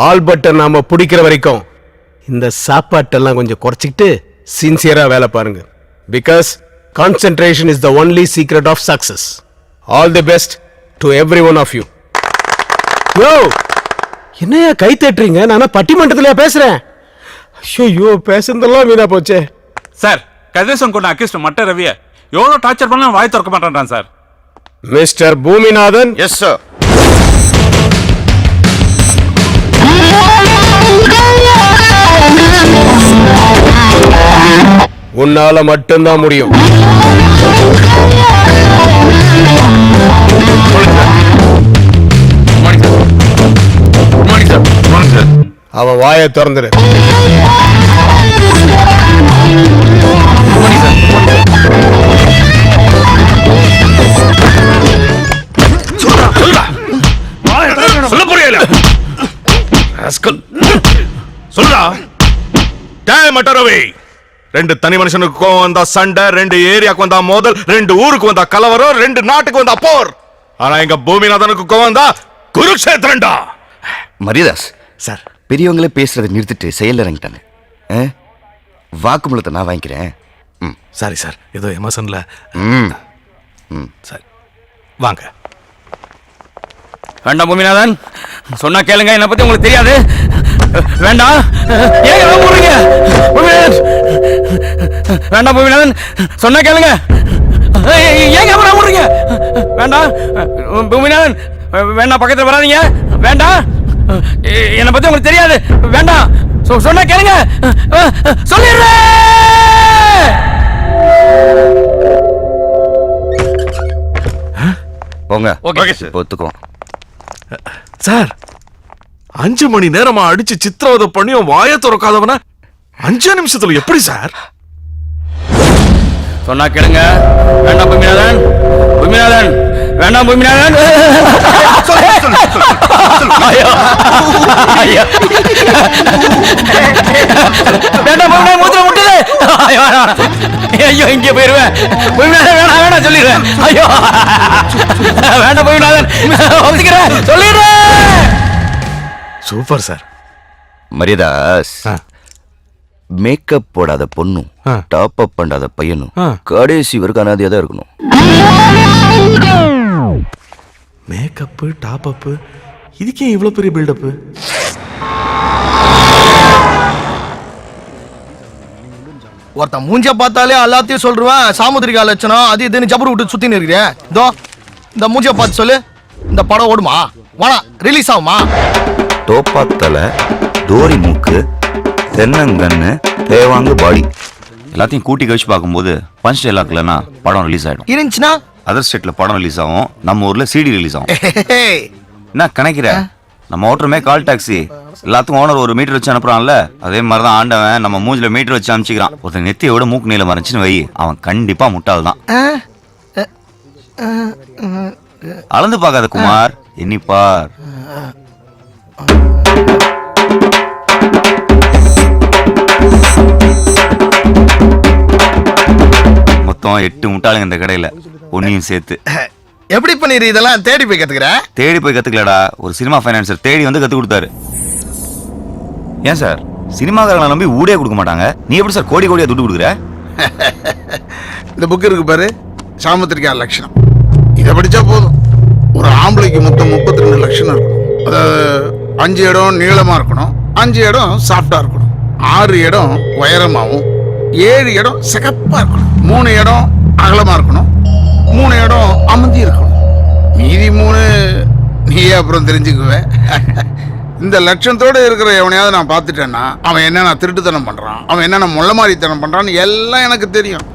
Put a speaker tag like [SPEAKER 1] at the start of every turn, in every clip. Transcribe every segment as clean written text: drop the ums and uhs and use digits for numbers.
[SPEAKER 1] ஆல்பர்ட்டை நாம பிடிக்கிற வரைக்கும் இந்த சாப்பாட்டெல்லாம் கொஞ்சம் குறைச்சிக்கிட்டு சின்சியரா வேலை பாருங்க. Because concentration is the only secret of success. All the best to every one of you. யோ, என்னையா கை தட்டுறீங்க? நானா பட்டிமன்றத்திலயா பேசுறேன்? ஐயோ, பேசுறதெல்லாம் வீணா போச்சே.
[SPEAKER 2] சார், கதிரேசன் கொண்ட அக்யூஸ்ட் மட்ட ரவியை எவ்வளோ டார்ச்சர் பண்ணாலும் வாய் திறக்க மாட்டேன்றான் sir.
[SPEAKER 1] Mister Bhoominathan.
[SPEAKER 3] Yes sir.
[SPEAKER 1] உன்னால மட்டும்தான் முடியும். அவன் வாயை திறந்துரு.
[SPEAKER 3] சொல்ல புரியல. சொல்லுடா. டேய் மட்டரவி, 2 தனி மனுஷனுக்கு வந்தா சண்டை, 2 ஏரியாக்கு வந்தா மோதல், 2 ஊருக்கு வந்தா கலவரம், 2 நாட்டுக்கு வந்தா போர். ஆனா எங்க பூமிநாதனுக்கு வந்தா குருக்ஷேத்திரண்டா.
[SPEAKER 4] மரியதாஸ் சார், பெரியவங்களே பேசுறதை நிறுத்திட்டு செயல் இறங்கிட்டாங்க. வாக்குமூலத்தை நான் வாங்கிக்கிறேன்.
[SPEAKER 3] சாரி சார், ஏதோ எமோஷன்ல.
[SPEAKER 4] சரி
[SPEAKER 3] வாங்க.
[SPEAKER 2] வேண்டாம் பூமிநாதன், சொன்னா கேளுங்க. என்னை பத்தி உங்களுக்கு தெரியாது. வேண்டாம். ஏங்க போறீங்க? வேண்டாம் பூமிநாதன், சொன்னா கேளுங்க. ஏங்க போறீங்க? வேண்டாம் பூமிநாதன், வேண்டாம், பக்கத்துல வராதீங்க. வேண்டாம், என்னை பத்தி உங்களுக்கு தெரியாது. வேண்டாம், சொன்னா கேளுங்க. சொல்லிடுறேன்.
[SPEAKER 4] போங்க.
[SPEAKER 2] Okay sir.
[SPEAKER 4] ஒத்துக்குவோம்
[SPEAKER 3] சார். 5 மணி நேரமா அடிச்சு சித்திரவதை பண்ணியும் வாய திறக்காதவன 5 நிமிஷத்துல எப்படி சார்?
[SPEAKER 2] சொன்னா கேளுங்க. வேண்டாம் பூமிநாதன், பூமிநாதன், வேண்டாம் பூமிநாதன். வேண்டாம் பூமிநாதன், மூத்திரம் முட்டுது. ஐயோ, இங்கே போயிருவேன். பூமிநாதன் வேணாம், வேணாம் சொல்லிடுறேன். ஐயோ வேண்டாம் பூமிநாதன், ஒத்துக்கிறேன், சொல்லிடுறேன்.
[SPEAKER 3] Super sir.
[SPEAKER 4] மரியதாஸ், மேக்கப் போடாத பொண்ணும் டாப் அப் பண்ணாத பையனும் கடைசி வரைக்கும் அனாதையா தான் இருக்கணும்.
[SPEAKER 3] மேக்கப், டாப் அப், இதுக்கே இவ்வளவு பெரிய பில்டப்?
[SPEAKER 5] ஒருத்தன் மூஞ்ச பார்த்தாலே எல்லாத்தையும் சொல்றேன். சாமுத்திரிகா லட்சணம் அது இதுன்னு ஜபர் விட்டு சுத்தி நிற்கிறேன். இதோ இந்த மூஞ்ச பார்த்து சொல்லு, இந்த படம் ஓடுமா? வாடா, ரிலீஸ் ஆகுமா?
[SPEAKER 4] டோப்பா தலை, தோரி மூக்கு, தென்னங்கண்ணு, தேவாங்கு பாடி எல்லாத்தையும் கூட்டி கழிச்சு பார்க்கும்போது பஞ்ச் டைலாக் இல்லைன்னா படம் ரிலீஸ் ஆயிடும்.
[SPEAKER 5] இருந்துச்சுன்னா
[SPEAKER 4] அதர் ஸ்டேட்ல படம் ரிலீஸ் ஆகும், நம்ம ஊர்ல சிடி ரிலீஸ் ஆகும். என்ன கணக்கிற? நம்ம ஓட்டுறமே கால் டாக்ஸி, எல்லாத்துக்கும் ஓனர் ஒரு மீட்டர் வச்சு அனுப்புறான்ல, அதே மாதிரிதான் ஆண்டவன் நம்ம மூஞ்சில மீட்டர் வச்சு அனுப்பிச்சிக்கிறான். ஒருத்தன் நெத்தியோட மூக்கு நீளம் மறைச்சுன்னு வை, அவன் கண்டிப்பா முட்டாள் தான். அளந்து பார்க்காத குமார், எண்ணிப்பார். மொத்தம் 8 முட்டாளுங்க இந்த கடையில, ஒன்னையும் சேர்த்து.
[SPEAKER 5] எப்படி பண்ணிரு இதெல்லாம்? தேடி போய் கத்துக்கிற?
[SPEAKER 4] தேடி போய் கத்துக்கலடா, ஒரு சினிமா ஃபைனான்சர் தேடி வந்து கத்து கொடுத்தாரு. ஏன் சார், சினிமாக்காரங்களை நம்பி ஊடே கொடுக்க மாட்டாங்க, நீ எப்படி சார் கோடி கோடியா துட்டு கொடுக்குற?
[SPEAKER 6] இந்த புக் இருக்கு பாரு, சாமுத்திரிகா லட்சணம். இதை படிச்சா போதும். ஒரு ஆம்பளைக்கு மொத்தம் 32 லட்சணம் இருக்கணும். அதாவது 5 இடம் நீளமா இருக்கணும், 5 இடம் சாஃப்டா இருக்கணும், 6 இடம் உயரமாவும், 7 இடம் சிகப்பா இருக்கணும், 3 இடம் அகலமா இருக்கணும், 3 இடம் அமர்த்தி இருக்கணும். மீதி 3 நீயே அப்புறம் தெரிஞ்சுக்குவேன். இந்த லட்சணத்தோட இருக்கிற எவனையாவது நான் பார்த்துட்டேன்னா அவன் என்னென்ன திருட்டுத்தனம் பண்றான், அவன் என்னென்ன முள்ள மாதிரித்தனம் பண்றான்னு எல்லாம் எனக்கு தெரியும்.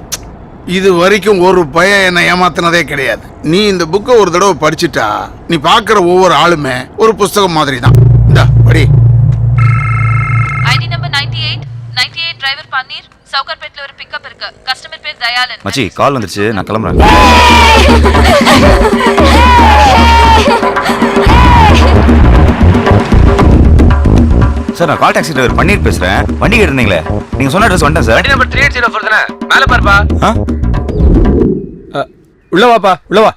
[SPEAKER 6] இது வரைக்கும் ஒரு பையன் என்னை ஏமாத்தினதே கிடையாது. நீ இந்த புக்கை ஒரு தடவை படிச்சுட்டா நீ பார்க்குற ஒவ்வொரு ஆளுமே ஒரு புஸ்தகம் மாதிரி தான். இந்த படி.
[SPEAKER 7] ஐடி நம்பர் 98 டிரைவர் பன்னீர், சவுகார்பேட்ல ஒரு பிக்கப் இருக்கு. கஸ்டமர் பேர் தயாளன்.
[SPEAKER 4] மச்சி கால் வந்துருச்சு, நான் கிளம்புறேன். சார், நான் கால் டாக்ஸி டிரைவர் பன்னீர் பேசுறேன். வண்டி கேட்டிருந்தீங்களே, நீங்க சொன்ன அட்ரஸ் வந்துட்டேன் சார்.
[SPEAKER 2] வண்டி நம்பர் 380 தானே? மேல பாருப்பா.
[SPEAKER 1] உள்ள வாப்பா, உள்ள வா.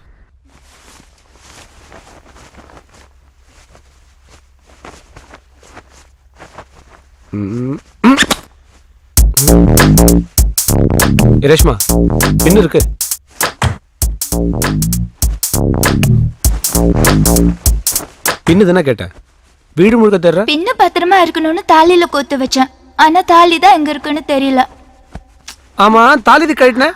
[SPEAKER 1] ரேஷ்மா பின்னு இருக்கு. பின்னு தானே கேட்டேன். வீடு முழுக்க தேடுற.
[SPEAKER 8] பின்ன பத்திரமா இருக்கணும்னு தாலியில கோத்து வச்சேன். ஆனா தாலி தான் எங்க இருக்குன்னு தெரியல.
[SPEAKER 1] ஆமா தாலி கழட்டின.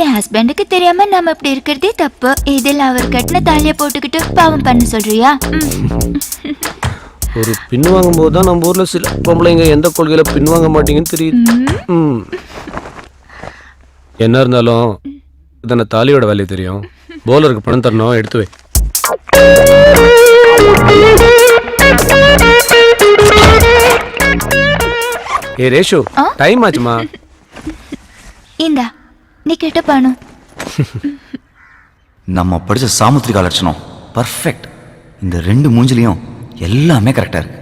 [SPEAKER 8] என் ஹஸ்பண்டுக்கு தெரியாம நம்ம இப்படி இருக்கிறதே தப்பு. இதில் அவர் கட்டின தாலிய போட்டுக்கிட்டு பாவம் பண்ண சொல்றியா?
[SPEAKER 1] ஒரு பின் வாங்கும் போது தான் நம்ம ஊர்ல சில பொம்பளைங்க எந்த கொள்கையில பின் வாங்க மாட்டீங்கன்னு தெரியுது. என்ன இருந்தாலும் இதான தாலியோட வேலையை தெரியும். போலருக்கு பணம் தரணும், எடுத்து வை. ஏ ரேஷு, டைம் ஆச்சுமா.
[SPEAKER 8] இந்தா நீ கேட்ட பணம்.
[SPEAKER 4] நம்ம படிச்ச சாமுத்திரிகா லட்சணம் பர்ஃபெக்ட். இந்த ரெண்டு மூஞ்சிலையும் எல்லாமே கரெக்டா இருக்கு.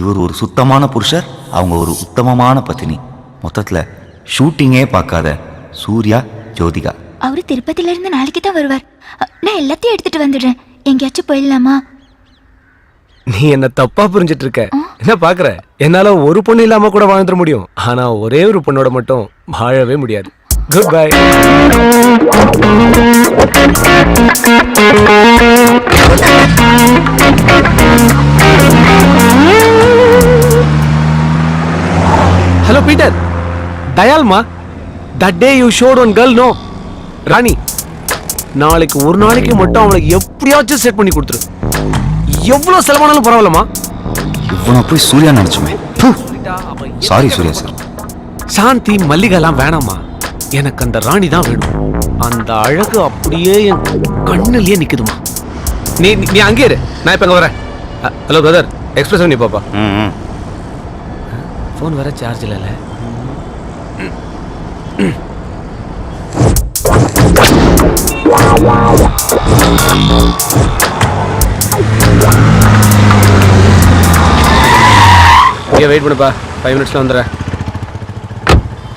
[SPEAKER 4] இவர் ஒரு சுத்தமான புருஷர், அவங்க ஒரு உத்தமமான பத்தினி. மொத்தத்துல ஷூட்டிங்கே பார்க்காத சூர்யா ஜோதிகா.
[SPEAKER 8] அவரு திருப்பதில இருந்து நாளைக்கு தான் வருவார். நான் எல்லாத்தையும் எடுத்துட்டு வந்துடுறேன். எங்கேயாச்சும் போயிடலாமா?
[SPEAKER 1] நீ என்ன தப்பா புரிஞ்சிட்டு இருக்க. என்ன பாக்குற? என்னால ஒரு பொண்ணு இல்லாம கூட வாழ்ந்துட முடியும். ஆனா ஒரே ஒரு பொண்ணோட மட்டும் வாழவே முடியாது. Good bye. Hello Peter. தயால்மா, that day you showed one girl, no? Rani, நாளைக்கு ஒரு நாளைக்கு மட்டும் அவளுக்கு எப்படியாச்சும் செட் பண்ணி கொடுத்துரு. எவ்வளவு செலவானாலும் பரவாயில்லமா.
[SPEAKER 4] இவனை போய் சூர்யா நினைச்சுமே. Sorry Surya sir.
[SPEAKER 1] சாந்தி மல்லிகைலாம் வேணாமா. எனக்கு அந்த ராணி தான் வேணும். அந்த அழகு அப்படியே என் கண்ணுலயே நிக்குதுமா. நீ நீ அங்கே இரு, நான் இப்ப அங்க வரேன். ஹலோ பிரதர், எக்ஸ்பிரஸ் நீ பாப்பா. போன் வர சார்ஜ் இல்ல. இங்கே வெயிட் பண்ணுப்பா, 5 minutesல வந்துடுறேன்.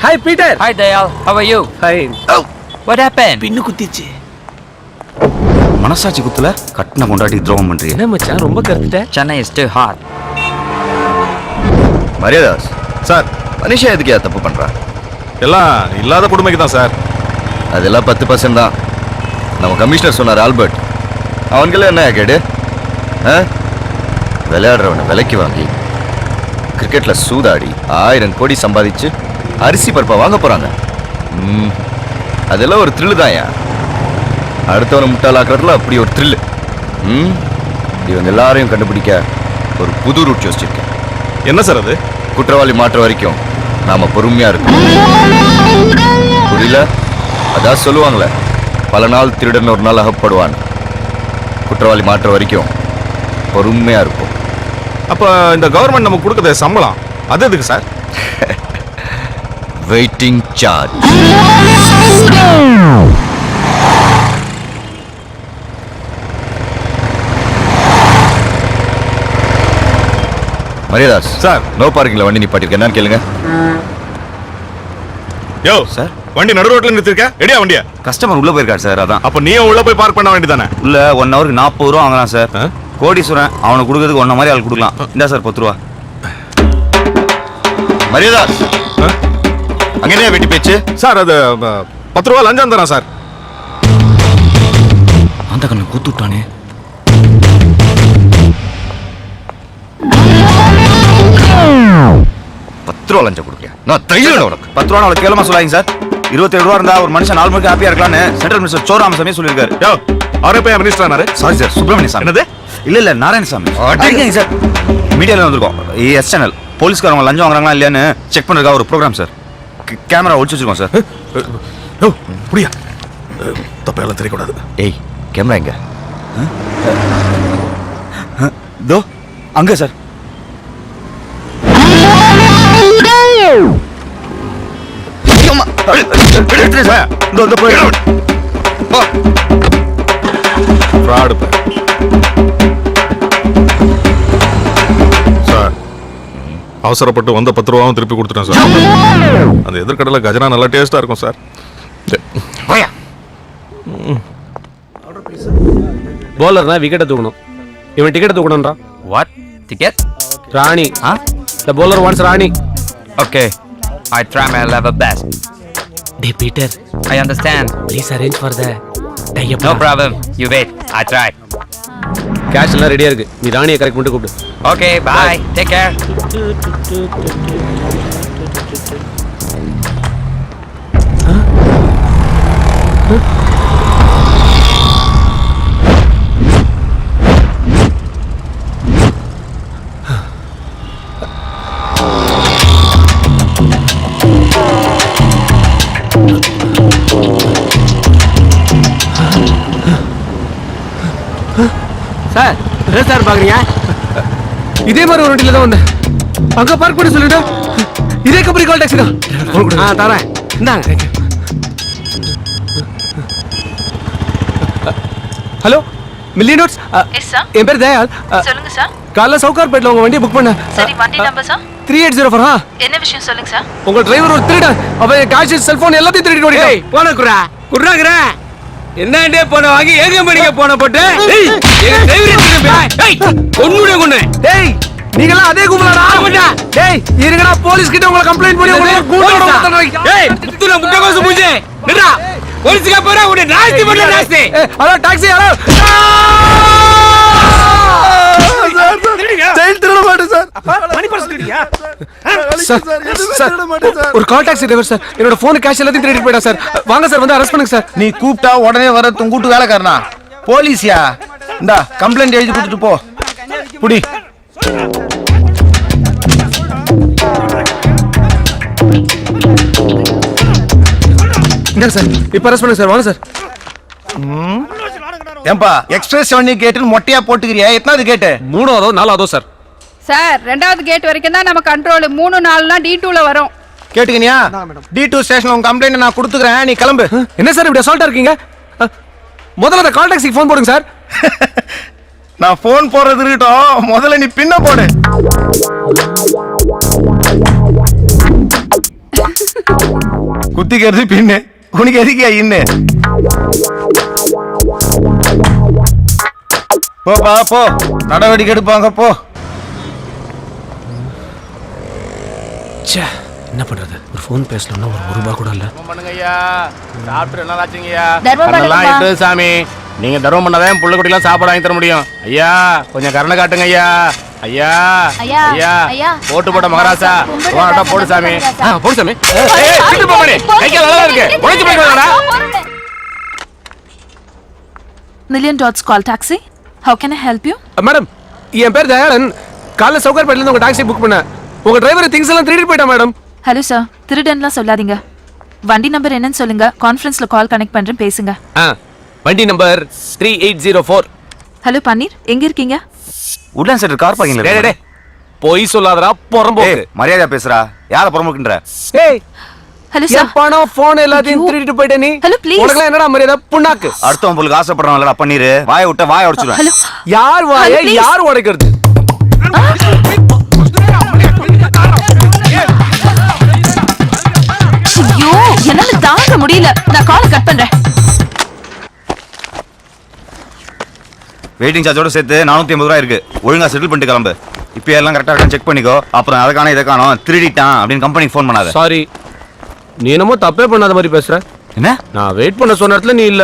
[SPEAKER 1] Hi Peter.
[SPEAKER 2] Hi Dayal, how are you?
[SPEAKER 1] Fine.
[SPEAKER 2] Oh, what happened?
[SPEAKER 1] பின்னு குத்திச்சு.
[SPEAKER 4] மனசாட்சி குத்துல கட்டின கொண்டாட்டி துரோகம் பண்றீங்க.
[SPEAKER 1] என்ன மச்சான் ரொம்ப கருத்துட்ட?
[SPEAKER 2] Chennai is too hot.
[SPEAKER 3] Mariadas sir,
[SPEAKER 9] மனுஷன் எதுக்கு தப்பு பண்றா?
[SPEAKER 3] எல்லாம் இல்லாத கொடுமைக்கு தான் சார்.
[SPEAKER 9] அதெல்லாம் 10% தான். நம்ம கமிஷனர் சொன்னார் ஆல்பர்ட். அவனுக்கெல்லாம் என்ன கேடு? விளையாடுறவனை விலைக்கு வாங்கி கிரிக்கெட்ல சூதாடி 1000 கோடி சம்பாதிச்சு அரிசி பருப்பா வாங்க போறாங்க. அதெல்லாம் ஒரு த்ரில்லு தான். அடுத்தவனை முட்டாளாக்குறதுல அப்படி ஒரு த்ரில்லு. இவங்க எல்லாரையும் கண்டுபிடிக்க ஒரு புது ரூட் யோசிச்சிருக்கேன்.
[SPEAKER 3] என்ன சார் அது?
[SPEAKER 9] குற்றவாளி மாற்ற வரைக்கும் நாம பொறுமையா இருக்கோம். புரியல? அதான் சொல்லுவாங்களே, பல நாள் திருடன் ஒரு நாள் அகப்படுவான். குற்றவாளி மாற்ற வரைக்கும் பொறுமையா இருக்கும்.
[SPEAKER 3] அப்ப இந்த கவர்மெண்ட் நமக்கு கொடுக்கற சம்பளம் அது எதுக்கு sir?
[SPEAKER 9] Waiting charge. Mariadas
[SPEAKER 3] sir,
[SPEAKER 9] no பார்க்கிங்ல வண்டி நிப்பாட்டிருக்கேன். என்னன்னு கேளுங்க.
[SPEAKER 3] யோ
[SPEAKER 4] சார்,
[SPEAKER 3] வண்டி நடு ரோட்ல நிறுத்திருக்க. எடியா வண்டியா?
[SPEAKER 4] கஸ்டமர் உள்ள போயிருக்காரு சார். அதான்.
[SPEAKER 3] அப்ப நீயும் உள்ள போய் பார்க் பண்ண வேண்டியதானே?
[SPEAKER 4] உள்ள 1 ஹவருக்கு 40 ரூபா வாங்கலாம் சார். கோடீஸ்வரன், அவனுக்கு கொடுக்கறதுக்கு 1 மாதிரி ஆள் கொடுக்கலாம். இந்தா சார் 10 ரூபா.
[SPEAKER 9] மரியாதாஸ் அங்க என்ன வெட்டி பேச்சு?
[SPEAKER 3] சார் அது 10 ரூபா லஞ்சம் தரேன் சார்.
[SPEAKER 4] அந்த கண்ணு கூத்து விட்டானே.
[SPEAKER 9] ரூபா லஞ்சம் கொடுக்கேன். நான் தைரியம் உனக்கு.
[SPEAKER 4] 10 ரூபா அவ்வளவு கேவலமா சொல்லாதீங்க சார். 27 ரூபா இருந்தா ஒரு மனுஷன் 4 மணிக்கு ஹாப்பியா இருக்கலாம்னு சென்ட்ரல் மினிஸ்டர் சோராமசாமி சொல்லியிருக்காரு.
[SPEAKER 3] யோ, அவரே மினிஸ்டர் ஆனாரு.
[SPEAKER 4] சாரி சார், சுப்பிரமணிய சாமி.
[SPEAKER 3] என்னது?
[SPEAKER 4] இல்ல நாராயணசாமி. அடிக்கங்க சார். மீடியால வந்திருக்கோம். எஸ் சேனல். போலீஸ்காரங்க லஞ்சம் வாங்குறாங்களா இல்லையான்னு செக் பண்றதுக்காக ஒரு ப்ரோக்ராம் சார். கேமரா ஒளிச்சு வச்சிருக்கோம் சார்.
[SPEAKER 3] யோ, புரியா? தப்பெல்லாம் தெரியக்கூடாது.
[SPEAKER 9] ஏய், கேமரா எங்க?
[SPEAKER 4] தோ அங்க சார்.
[SPEAKER 3] சார், அவசரப்பட்டு வந்த 10 ரூபாவும் திருப்பி கொடுத்துட்டேன் சார். அந்த எதிர்கடலை கஜனா நல்லா டேஸ்டா இருக்கும் சார்.
[SPEAKER 1] போலர்னா விக்கெட்டை தூக்கணும். இவன் டிக்கெட்டை தூக்கணும்ன்றா.
[SPEAKER 2] What ticket?
[SPEAKER 1] Rani.
[SPEAKER 2] Huh?
[SPEAKER 1] The bowler wants Rani.
[SPEAKER 2] Okay, I try my level best.
[SPEAKER 1] Hey Peter,
[SPEAKER 2] I understand.
[SPEAKER 1] please arrange for the tie-up.
[SPEAKER 2] No problem. You wait. I try.
[SPEAKER 1] Cash எல்லாம் ரெடியா இருக்கு. நீ ராணியை கரெக்ட் பண்ணிட்டு கூப்பிடு.
[SPEAKER 2] Okay, bye. Take care.
[SPEAKER 1] Sir என்ன sir பாக்குறீங்க? இதே மாதிரி ஒரு வண்டியில தான் வந்தேன். அங்க பார்க் பண்ணி சொல்லிட்டு இதே கம்பெனி கால் டாக்ஸி தான். தரேன். இந்தாங்க. Hello million notes.
[SPEAKER 7] Yes sir.
[SPEAKER 1] என் பேர் தயால்.
[SPEAKER 7] சொல்லுங்க சார்.
[SPEAKER 1] காலைல சவுகார்பேட்ல உங்க வண்டியை புக் பண்ண.
[SPEAKER 7] சரி, வண்டி நம்பர் சார்?
[SPEAKER 1] 3804.
[SPEAKER 7] என்ன விஷயம் சொல்லுங்க சார்.
[SPEAKER 1] உங்க டிரைவர் ஒரு திருடன். அவன் கேஷ் செல்போன் எல்லாத்தையும் திருடிட்டு ஓடிட்டான்.
[SPEAKER 2] போன குறா குறாங்கற என்னண்டே போன வாங்கி ஏக மணிக்கு போன போட்டு ஏய் எங்க டிரைவர் ஏய் கொன்னுடே கொன்னு.
[SPEAKER 1] டேய் நீங்கலாம் அதே கும்பலடா. டேய் இருங்கடா, போலீஸ் கிட்ட உங்களை கம்ப்ளைன்ட் பண்ணி உங்களை கூட்டோட ஊத்துறேன்.
[SPEAKER 2] ஏய் புத்துன முட்டகோசு மூஞ்சே நிடா. போலீஸ்க்கு போறா உன்னை நாஸ்தி பண்ண நாஸ்தி.
[SPEAKER 1] Hello taxi. ஹலோ ஒரு கால் டாக்ஸி டிரைவர் சார். என்னோட போன் கேஷ் எல்லாத்தையும் திருடிட்டு போயிட்டா சார். வாங்க சார், வந்து அரெஸ்ட் பண்ணுங்க சார்.
[SPEAKER 5] நீ கூப்பிட்டா உடனே வர கூட்டு வேலைக்காரனா? போலீஸியா? இந்தா கம்ப்ளைண்ட் எழுதி கொடுத்துட்டு போ. புடி.
[SPEAKER 1] என்ன சார் இப்ப அரெஸ்ட் பண்ணுங்க சார். வாங்க சார்.
[SPEAKER 5] ஏம்பா எக்ஸ்பிரஸ் வண்டி கேட்டுன்னு மொட்டையா போட்டுக்கிறியா? எத்தனாவது கேட்டு?
[SPEAKER 1] 3ஆவதோ 4ஆவதோ சார்.
[SPEAKER 10] சார் 2வது கேட் வரைக்கும் தான் நம்ம கண்ட்ரோல். 3 4னா D2ல வரும்.
[SPEAKER 5] கேட்டுக்கினியா? D2 ஸ்டேஷன்ல உங்க கம்ப்ளைண்ட் நான் கொடுத்துக்கிறேன், நீ கிளம்பு.
[SPEAKER 1] என்ன சார் இப்படி அசால்ட்டா இருக்கீங்க? முதல்ல அந்த கால் டாக்ஸிக்கு ஃபோன் போடுங்க சார்.
[SPEAKER 5] நான் போன் போடுறது இருக்கட்டும், முதல்ல நீ பின்ன போடு. குத்திக்கிறது பின்னு, உனக்கு எதுக்கியா இன்னு? போப்பா போ, நடவடிக்கை எடுப்பாங்க போ.
[SPEAKER 1] என்ன பண்றது? ஒரு ஃபோன் பேசலன்னா ஒரு ரூபாய் கூட இல்ல.
[SPEAKER 11] பண்ணுங்கய்யா, சாப்பிட்டு என்ன ஆச்சுங்கய்யா?
[SPEAKER 8] தர்மம்
[SPEAKER 11] அதெல்லாம்
[SPEAKER 8] பண்ணுங்கப்பா.
[SPEAKER 11] எட்டு சாமி, நீங்க தர்மம் பண்ணாதான் புள்ள குட்டிலாம் சாப்பாடு வாங்கி தர முடியும். ஐயா கொஞ்சம் கருணை காட்டுங்க ஐயா. ஐயா
[SPEAKER 8] ஐயா,
[SPEAKER 11] ஐயா
[SPEAKER 8] ஐயா.
[SPEAKER 11] போட்டு போட்ட மகாராசா
[SPEAKER 8] கும்பிடு
[SPEAKER 11] போடா
[SPEAKER 8] ராசா,
[SPEAKER 11] போடு சாமி.
[SPEAKER 8] கும்பிடு ராசா.
[SPEAKER 11] போடு சாமி. ஏய் பிட்டு போடி. கைக்கு நல்லா இருக்கு. உடைச்சு போடுங்கடா.
[SPEAKER 7] Million Dots call taxi. How can I help you?
[SPEAKER 1] Madam, என் பேர் தயாளன். காலைல சவுகார்பேட்ல இருந்து உங்க டாக்ஸி புக் பண்ண. உங்க டிரைவர் திங்ஸ் எல்லாம் திருடிட்டு போயிட்டான் மேடம்.
[SPEAKER 7] ஹலோ சார், திருடன்லாம் சொல்லாதீங்க. வண்டி நம்பர் என்னன்னு சொல்லுங்க. கான்ஃபரன்ஸ்ல கால் கனெக்ட் பண்றேன், பேசுங்க.
[SPEAKER 1] வண்டி நம்பர் 3804.
[SPEAKER 7] ஹலோ பன்னீர், எங்க இருக்கீங்க?
[SPEAKER 4] உட்லாண்ட் சென்டர் கார் பார்க்கிங்ல
[SPEAKER 1] டேய் டேய் போய் சொல்லாதடா பொறம்போக்கு.
[SPEAKER 4] மரியாதையா பேசுறா. யார புறம்போக்குன்ற?
[SPEAKER 1] ஏய்
[SPEAKER 7] ஹலோ
[SPEAKER 1] என்
[SPEAKER 7] சார்.
[SPEAKER 1] பணம் போன் எல்லாத்தையும் திருடிட்டு போயிட்ட நீ.
[SPEAKER 7] Hello, please.
[SPEAKER 1] உனக்குலாம் என்னடா மரியாதை? புண்ணாக்கு.
[SPEAKER 4] அடுத்தவன் பொருளுக்கு ஆசைப்படுறவங்களா பண்ணிரு. வாயை விட்ட வாயை உடைச்சிடுவேன்.
[SPEAKER 7] ஹலோ
[SPEAKER 1] யார் வாயை
[SPEAKER 7] Hello, please.
[SPEAKER 1] யார் உடைக்கிறது?
[SPEAKER 7] ஐயோ என்னால தாங்க முடியல. நான் கால் கட் பண்றேன்.
[SPEAKER 4] வெயிட்டிங் சார்ஜோட சேர்த்து 450 ரூபாய் இருக்கு. ஒழுங்கா செட்டில் பண்ணிட்டு கிளம்பு. இப்போ எல்லாம் கரெக்டா இருக்கான்னு செக் பண்ணிக்கோ. அப்புறம் அதை காணோம் இதை காணோம் திருடிட்டான் அப்படின்னு கம்பெனிக்கு ஃபோன் பண்ணாத.
[SPEAKER 1] சாரி, நீ என்னமோ தப்பே பண்ணாத மாதிரி பேசுற.
[SPEAKER 4] என்ன?
[SPEAKER 1] நான் வெயிட் பண்ண சொன்ன இடத்துல நீ இல்ல,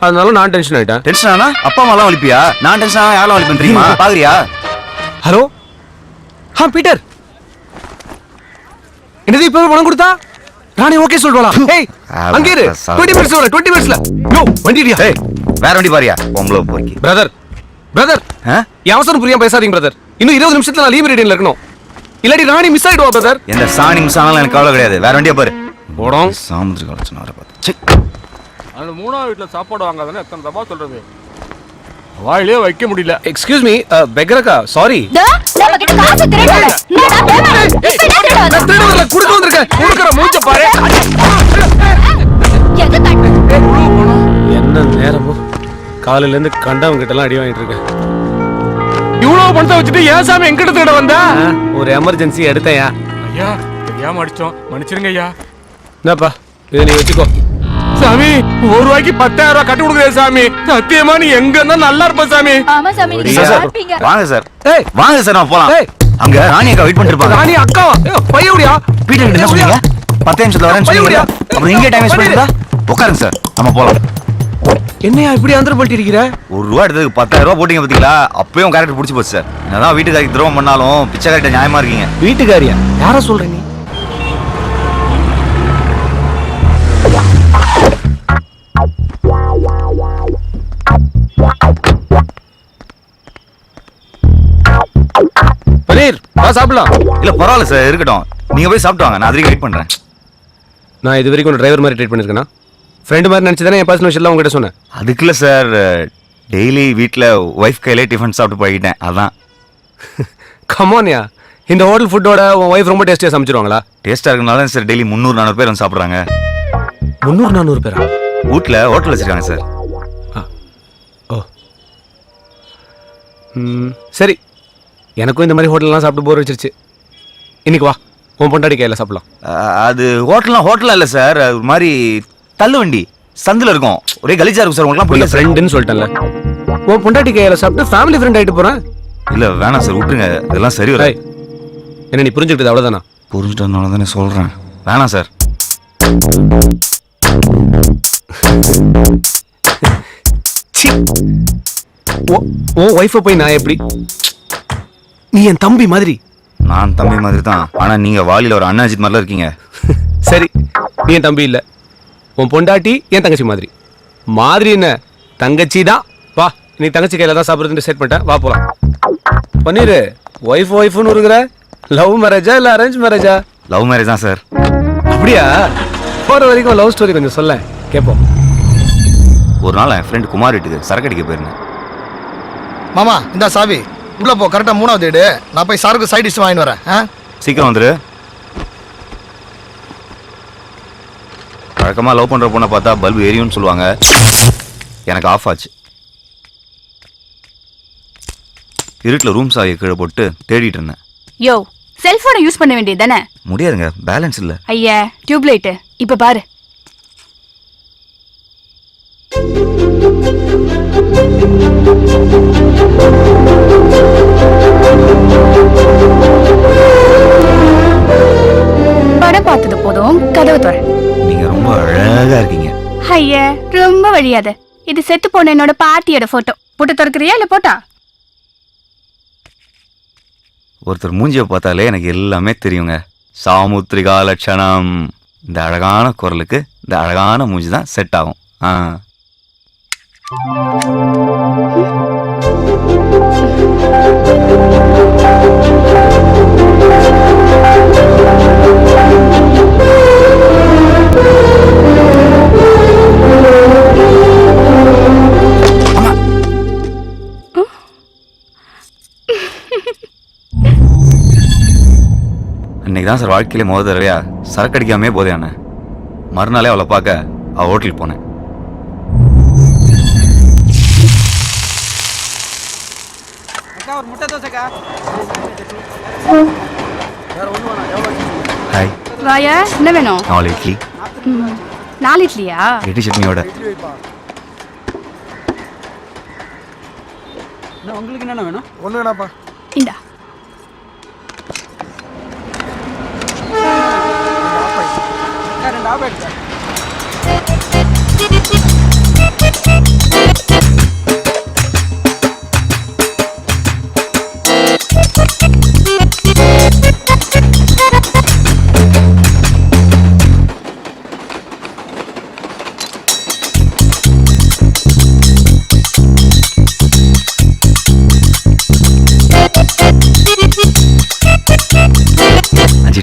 [SPEAKER 1] அதனால நான் டென்ஷன் ஆயிட்டேன்.
[SPEAKER 4] டென்ஷன் ஆனா அப்பா அம்மாலாம் வலிப்பியா? நான் டென்ஷன் ஆனா யாரெல்லாம் வலிப்பேன் தெரியுமா? பாக்குறியா?
[SPEAKER 1] ஹலோ பீட்டர், என்னது இப்ப பணம் கொடுத்தா நானே ஓகே சொல்றேன். ஏய் அங்க இரு. 20 மினிட்ஸ் வர 20 மினிட்ஸ்ல யோ வண்டிடியா.
[SPEAKER 4] ஏய் வேற வண்டி பாரியா? பொம்பளை போய்க்கு.
[SPEAKER 1] பிரதர் என் அவசரம் புரியாம பேசாதீங்க பிரதர். இன்னும் 20 நிமிஷத்துல நான் லீவ் ரீடிங்ல இருக்கணும். இல்லாட்டி ராணி மிஸ் ஆயிடுவா பிரதர்.
[SPEAKER 4] எந்த சாணி மிஸ் ஆனாலும் எனக்கு கவலை கிடையாது. வேற வண்டியா பாரு.
[SPEAKER 1] போடும்
[SPEAKER 4] சாமுத்திரி கலெக்ஷன் வர பார்த்து.
[SPEAKER 11] அந்த 3ஆவது வீட்ல சாப்பாடு வாங்காதானே எத்தனை தப்பா சொல்றது? வாயிலே வைக்க முடியல.
[SPEAKER 1] எக்ஸ்கியூஸ் மீ பெக்கரக்கா, சாரி.
[SPEAKER 8] நம்ம கிட்ட காசு திருடல. என்னடா பேமெண்ட்?
[SPEAKER 1] நான் திருடல குடுக்க வந்திருக்கேன். குடுக்குற மூஞ்ச பாரு.
[SPEAKER 8] எங்க கட்டு?
[SPEAKER 1] என்ன நேரமோ காலையில இருந்து கண்டவங்க கிட்ட எல்லாம் அடி வாங்கிட்டு இருக்கேன். இவ்வளவு பணத்தை வச்சுட்டு ஏன் சாமி எங்கிட்ட தேட வந்தா? ஒரு எமர்ஜென்சி எடுத்தையா.
[SPEAKER 11] ஐயா தெரியாம அடிச்சோம், மன்னிச்சிருங்க ஐயா.
[SPEAKER 1] என்னப்பா இதை நீ வச்சுக்கோ.
[SPEAKER 11] சாமி 1 ரூபாய்க்கு 10,000 ரூபாய் கட்டி கொடுக்குறேன் சாமி. சத்தியமா நீ எங்க இருந்தா நல்லா இருப்ப சாமி.
[SPEAKER 8] ஆமா சாமி நீங்க
[SPEAKER 4] சார், சார்,
[SPEAKER 8] பார்ப்பீங்க.
[SPEAKER 4] வாங்க சார்.
[SPEAKER 11] ஏய்.
[SPEAKER 4] வாங்க சார், நம்ம போலாம்.
[SPEAKER 11] ஏய்.
[SPEAKER 4] அங்க ராணி அக்கா வெயிட் பண்ணிட்டு இருப்பாங்க.
[SPEAKER 11] ராணி அக்காவா? பையவுடியா?
[SPEAKER 4] பீட்டர் கிட்ட என்ன சொன்னீங்க? 10 நிமிஷத்துல வரேன்னு சொன்னீங்க. அப்புறம் இங்கே டைம் வேஸ்ட் பண்ணிட்டா? உட்காருங்க சார், நம்ம போலாம்.
[SPEAKER 11] என்னையா இப்படி ஆந்திர பண்ணிட்டு இருக்கிற?
[SPEAKER 4] 1 ரூபா எடுத்ததுக்கு 10,000 ரூபாய் போட்டீங்க பாத்தீங்களா? அப்பயும் கேரக்டர் பிடிச்சி போச்சு சார். என்னதான் வீட்டுக்காரிக்கு துரோகம் பண்ணாலும் பிச்சைக்காரிட்ட நியாயமா இருக்கீங்க.
[SPEAKER 11] வீட்டுக்காரியா? யார சொல்ற நீ? பனீர் வா சாப்பிடலாம்.
[SPEAKER 4] இல்ல பரவாயில்ல சார், இருக்கட்டும். நீங்க போய் சாப்பிட்டு வாங்க, நான் அதுக்கு வெயிட் பண்றேன்.
[SPEAKER 11] நான் இது வரைக்கும் டிரைவர் மாதிரி ட்ரீட் பண்ணிருக்கேனா? ஃப்ரெண்ட் மாதிரி நினைச்சு தானே என் பர்சனல் விஷயம் உங்ககிட்ட சொன்னேன்.
[SPEAKER 4] அதுக்குள்ள சார், டெய்லி வீட்டில் ஒய்ஃப் கையிலே டிஃபன் சாப்பிட்டு போய்கிட்டேன், அதான்.
[SPEAKER 11] கமான்யா, இந்த ஹோட்டல் ஃபுட்டோட உன் ஒய்ஃப் ரொம்ப டேஸ்டியா சமைச்சிருவாங்களா?
[SPEAKER 4] டேஸ்டா இருக்கனால சார் டெய்லி 300-400 பேர் வந்து சாப்பிட்றாங்க.
[SPEAKER 11] 300-400 பேரா?
[SPEAKER 4] வீட்டில் ஹோட்டல் வச்சிருக்காங்க சார்.
[SPEAKER 11] ஓ சரி, எனக்கும் இந்த மாதிரி ஹோட்டல்லாம் சாப்பிட்டு போர் வச்சிருச்சு. இன்னைக்கு வா, உன் பொண்டாடி கையில் சாப்பிடலாம்.
[SPEAKER 4] அது ஹோட்டலாம் இல்லை சார், அது ஒரு மாதிரி தள்ளு வண்டி சந்தில் இருக்கும். ஒரே கலிஜா இருக்கும் சார். உங்களுக்குலாம்
[SPEAKER 11] உங்க
[SPEAKER 4] புரியல
[SPEAKER 11] ஃப்ரெண்டுன்னு சொல்லிட்டேன்ல. உன் பொண்டாட்டி கையில் சாப்பிட்டு ஃபேமிலி ஃப்ரெண்ட் ஆகிட்டு போகிறேன்.
[SPEAKER 4] இல்லை வேணாம் சார், விட்டுருங்க. இதெல்லாம் சரி வர.
[SPEAKER 11] என்ன நீ புரிஞ்சுக்கிட்டது அவ்வளோதானா?
[SPEAKER 4] புரிஞ்சுட்டதுனால தானே சொல்கிறேன். வேணாம் சார்.
[SPEAKER 11] உன் ஒய்ஃபை போய் நான் எப்படி? நீ என் தம்பி மாதிரி.
[SPEAKER 4] நான் தம்பி மாதிரி தான், ஆனால் நீங்கள் வாலியில் ஒரு அண்ணாஜித் மாதிரிலாம் இருக்கீங்க.
[SPEAKER 11] சரி, நீ என் தம்பி இல்லை, உன் பொண்டாட்டி என் தங்கச்சி மாதிரி. மாதிரி என்ன, தங்கச்சி தான். வா, நீ தங்கச்சி கையில் தான் சாப்பிட்றதுன்னு செட் பண்ணிட்டேன். வா போலாம். பன்னீர், ஒய்ஃப்னு இருக்கிற. லவ் மேரேஜா இல்லை அரேஞ்ச் மேரேஜா?
[SPEAKER 4] லவ் மேரேஜ் தான் சார்.
[SPEAKER 11] அப்படியா? போகிற வரைக்கும் லவ் ஸ்டோரி கொஞ்சம் சொல்ல கேட்போம்.
[SPEAKER 4] ஒரு நாள் என் ஃப்ரெண்ட் குமார் வீட்டுக்கு சரக்கு அடிக்க போயிருந்தேன்.
[SPEAKER 5] மாமா இந்த சாவி உள்ள போ, கரெக்டா 3வது வீடு. நான் போய் சாருக்கு சைட் டிஷ் வாங்கிட்டு வரேன்.
[SPEAKER 4] சீக்கிரம் வந்துரு. வழக்கமாக லவ் பண்ணுற பொண்ணை பார்த்தா பல்பு எரியும்னு சொல்லுவாங்க. எனக்கு ஆஃப் ஆச்சு. இருட்டில் ரூம் சாவியை கீழே போட்டு தேடிட்டு இருந்தேன்.
[SPEAKER 10] யோ, செல்போனை யூஸ் பண்ண வேண்டியது தானே?
[SPEAKER 4] முடியாதுங்க, பேலன்ஸ் இல்லை.
[SPEAKER 10] ஐயா, டியூப் லைட் இப்ப பாரு. படம் பார்த்தது போதும், கதவு தர.
[SPEAKER 4] நீங்க ரொம்ப அழகா இருக்கீங்க.
[SPEAKER 10] ஐயா, ரொம்ப வழியாத. இது செத்து போன என்னோட பாட்டியோட போட்டோ. போட்டு திறக்கிறியா இல்ல போட்டா?
[SPEAKER 4] ஒருத்தர் மூஞ்சியை பார்த்தாலே எனக்கு எல்லாமே தெரியுங்க. சாமுத்திரிகா லட்சணம். இந்த அழகான குரலுக்கு இந்த அழகான மூஞ்சி தான் செட் ஆகும். அன்னைக்கு தான் சார் வாழ்க்கையிலே முதல் தடவையா சரக்கு அடிக்காமே போதையான. மறுநாளே அவளை பார்க்க அவள் ஹோட்டலுக்கு போனேன். ஹாய்.
[SPEAKER 10] வாயா, என்ன வேணும்?
[SPEAKER 4] 4 இட்லி.
[SPEAKER 10] 4 இட்லியா?
[SPEAKER 4] 8 சட்னியோட.
[SPEAKER 2] உங்களுக்கு என்ன வேணும்?
[SPEAKER 5] ஒண்ணு வேணாப்பா.
[SPEAKER 10] இந்தா.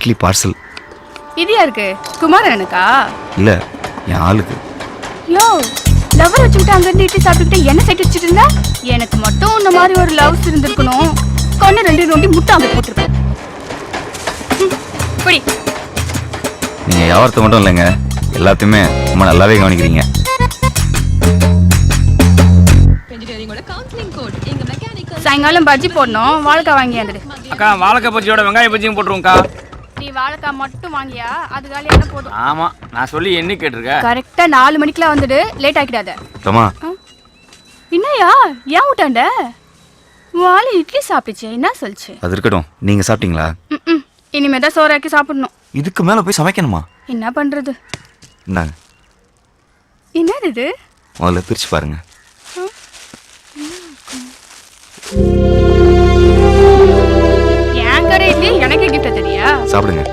[SPEAKER 4] இட்லி பார்சல்.
[SPEAKER 10] இது யாருக்கு? குமாரனுக்கா?
[SPEAKER 4] இல்ல, என் ஆளுக்கு.
[SPEAKER 10] யோ, லவர் வச்சுக்கிட்டு அங்கிருந்து இட்லி சாப்பிட்டுக்கிட்டு என்ன சைட் வச்சுட்டு இருந்தா? எனக்கு மட்டும் இந்த மாதிரி ஒரு லவ்ஸ் இருந்திருக்கணும். கண்ணு 2 நோண்டி முட்டை அங்க போட்டுருப்பேன். புடி.
[SPEAKER 4] நீங்க யாவரத்தை மட்டும் இல்லைங்க, எல்லாத்தையுமே ரொம்ப நல்லாவே கவனிக்கிறீங்க.
[SPEAKER 10] சாயங்காலம் பஜ்ஜி போடணும், வாழைக்காய் வாங்கி வந்துடு.
[SPEAKER 2] அக்கா, வாழைக்காய் பஜ்ஜியோட வெங்காய பஜ்ஜியும் போட்டுருவோம்க்கா.
[SPEAKER 10] நீ வாழைக்காய் மட்டும் வாங்கியா அது காலியான போதும்.
[SPEAKER 2] ஆமா நான் சொல்லி என்ன கேட்டிருக்க?
[SPEAKER 10] கரெக்டா 4 மணிக்கெல்லாம் வந்துடு, லேட் ஆக்கிடாத.
[SPEAKER 4] தம்மா
[SPEAKER 10] என்னையா ஏன் விட்டாண்ட? வாழை இட்லி சாப்பிடுச்சு, என்ன சொல்லுச்சு?
[SPEAKER 4] அது இருக்கட்டும், நீங்க சாப்பிட்டீங்களா?
[SPEAKER 10] இனிமேதான் சோறாக்கி சாப்பிடணும்.
[SPEAKER 4] இதுக்கு மேல போய் சமைக்கணுமா?
[SPEAKER 10] என்ன பண்றது?
[SPEAKER 4] இந்தாங்க,
[SPEAKER 10] என்னது இது?
[SPEAKER 4] முதல்ல பிரிச்சு பாருங்க.
[SPEAKER 10] என் கடை இட்லி எனக்கே கிஃப்ட் தெரியா?
[SPEAKER 4] சாப்பிடுங்க.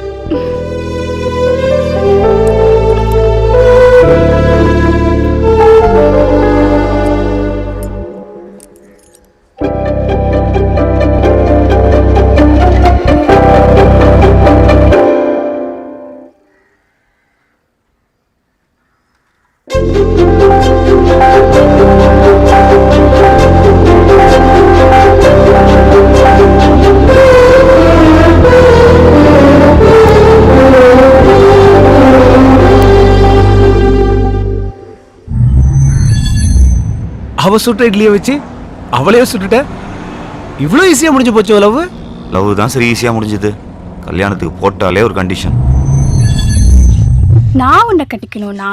[SPEAKER 11] அவ சுட்ட இட்லியை வச்சு அவளையே சுட்டுட்ட. இவ்வளோ ஈஸியா முடிஞ்சு போச்சு லவ்.
[SPEAKER 4] லவ் தான் சரி ஈஸியா முடிஞ்சது. கல்யாணத்துக்கு போட்டாலே ஒரு கண்டிஷன்.
[SPEAKER 10] நான் உன்னை கட்டிக்கணும்னா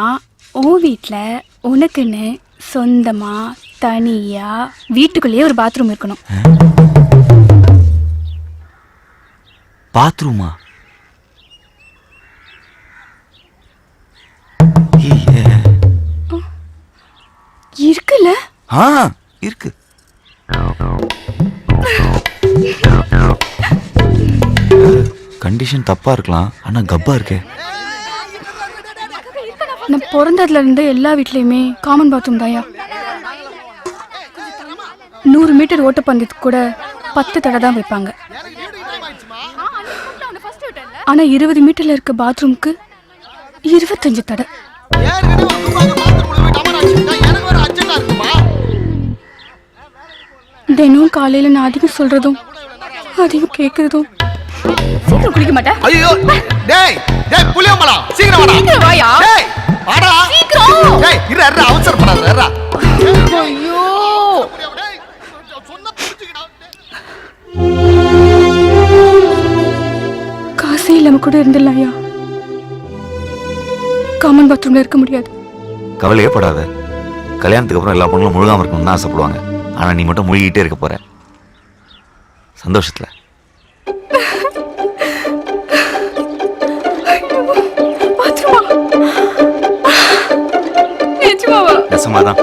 [SPEAKER 10] உன் வீட்டில் உனக்குன்னு சொந்தமா தனியா வீட்டுக்குள்ளேயே ஒரு பாத்ரூம் இருக்கணும்.
[SPEAKER 4] பாத்ரூமா?
[SPEAKER 10] இருக்குல்ல?
[SPEAKER 4] இருக்கு. கண்டிஷன் தப்பா இருக்கலாம், ஆனா கப்பா இருக்கே.
[SPEAKER 10] நான் பிறந்ததுல இருந்து எல்லா வீட்லயுமே காமன் பாத்ரூம் தாயா. 100 மீட்டர் ஓட்டப்பந்தயத்துக்கு கூட 10 தடை தான் வைப்பாங்க. ஆனா 20 மீட்டர்ல இருக்க பாத்ரூம்க்கு 25 தடை. தினம் காலையில நான் அதிகம் சொல்றதும் அதிகம் கேக்குறதும். சீக்கிரம் குளிக்க மாட்டேன்.
[SPEAKER 5] ஐயோ டேய் டேய் புளியம்பளம் சீக்கிரம் வாடா.
[SPEAKER 10] சீக்கிரம் வாயா.
[SPEAKER 5] டேய் வாடா
[SPEAKER 10] சீக்கிரம்.
[SPEAKER 5] டேய் இரு அவசரப்படாத இரு.
[SPEAKER 10] ஐயோ
[SPEAKER 5] சொன்னா புரிஞ்சுக்கடா.
[SPEAKER 10] காசே இல்லாம கூட இருந்துடலாம்யா. காமன் பாத்ரூம்ல இருக்க முடியாது.
[SPEAKER 4] கவலையே படாத. கல்யாணத்துக்கு அப்புறம் எல்லா பொண்ணுங்களும் முழுகாம இருக்கணும்னு ஆசைப்படுவாங்க. ஆனா நீ மட்டும் முழுகிட்டே இருக்க போற சந்தோஷத்துல. நெசமாதான்.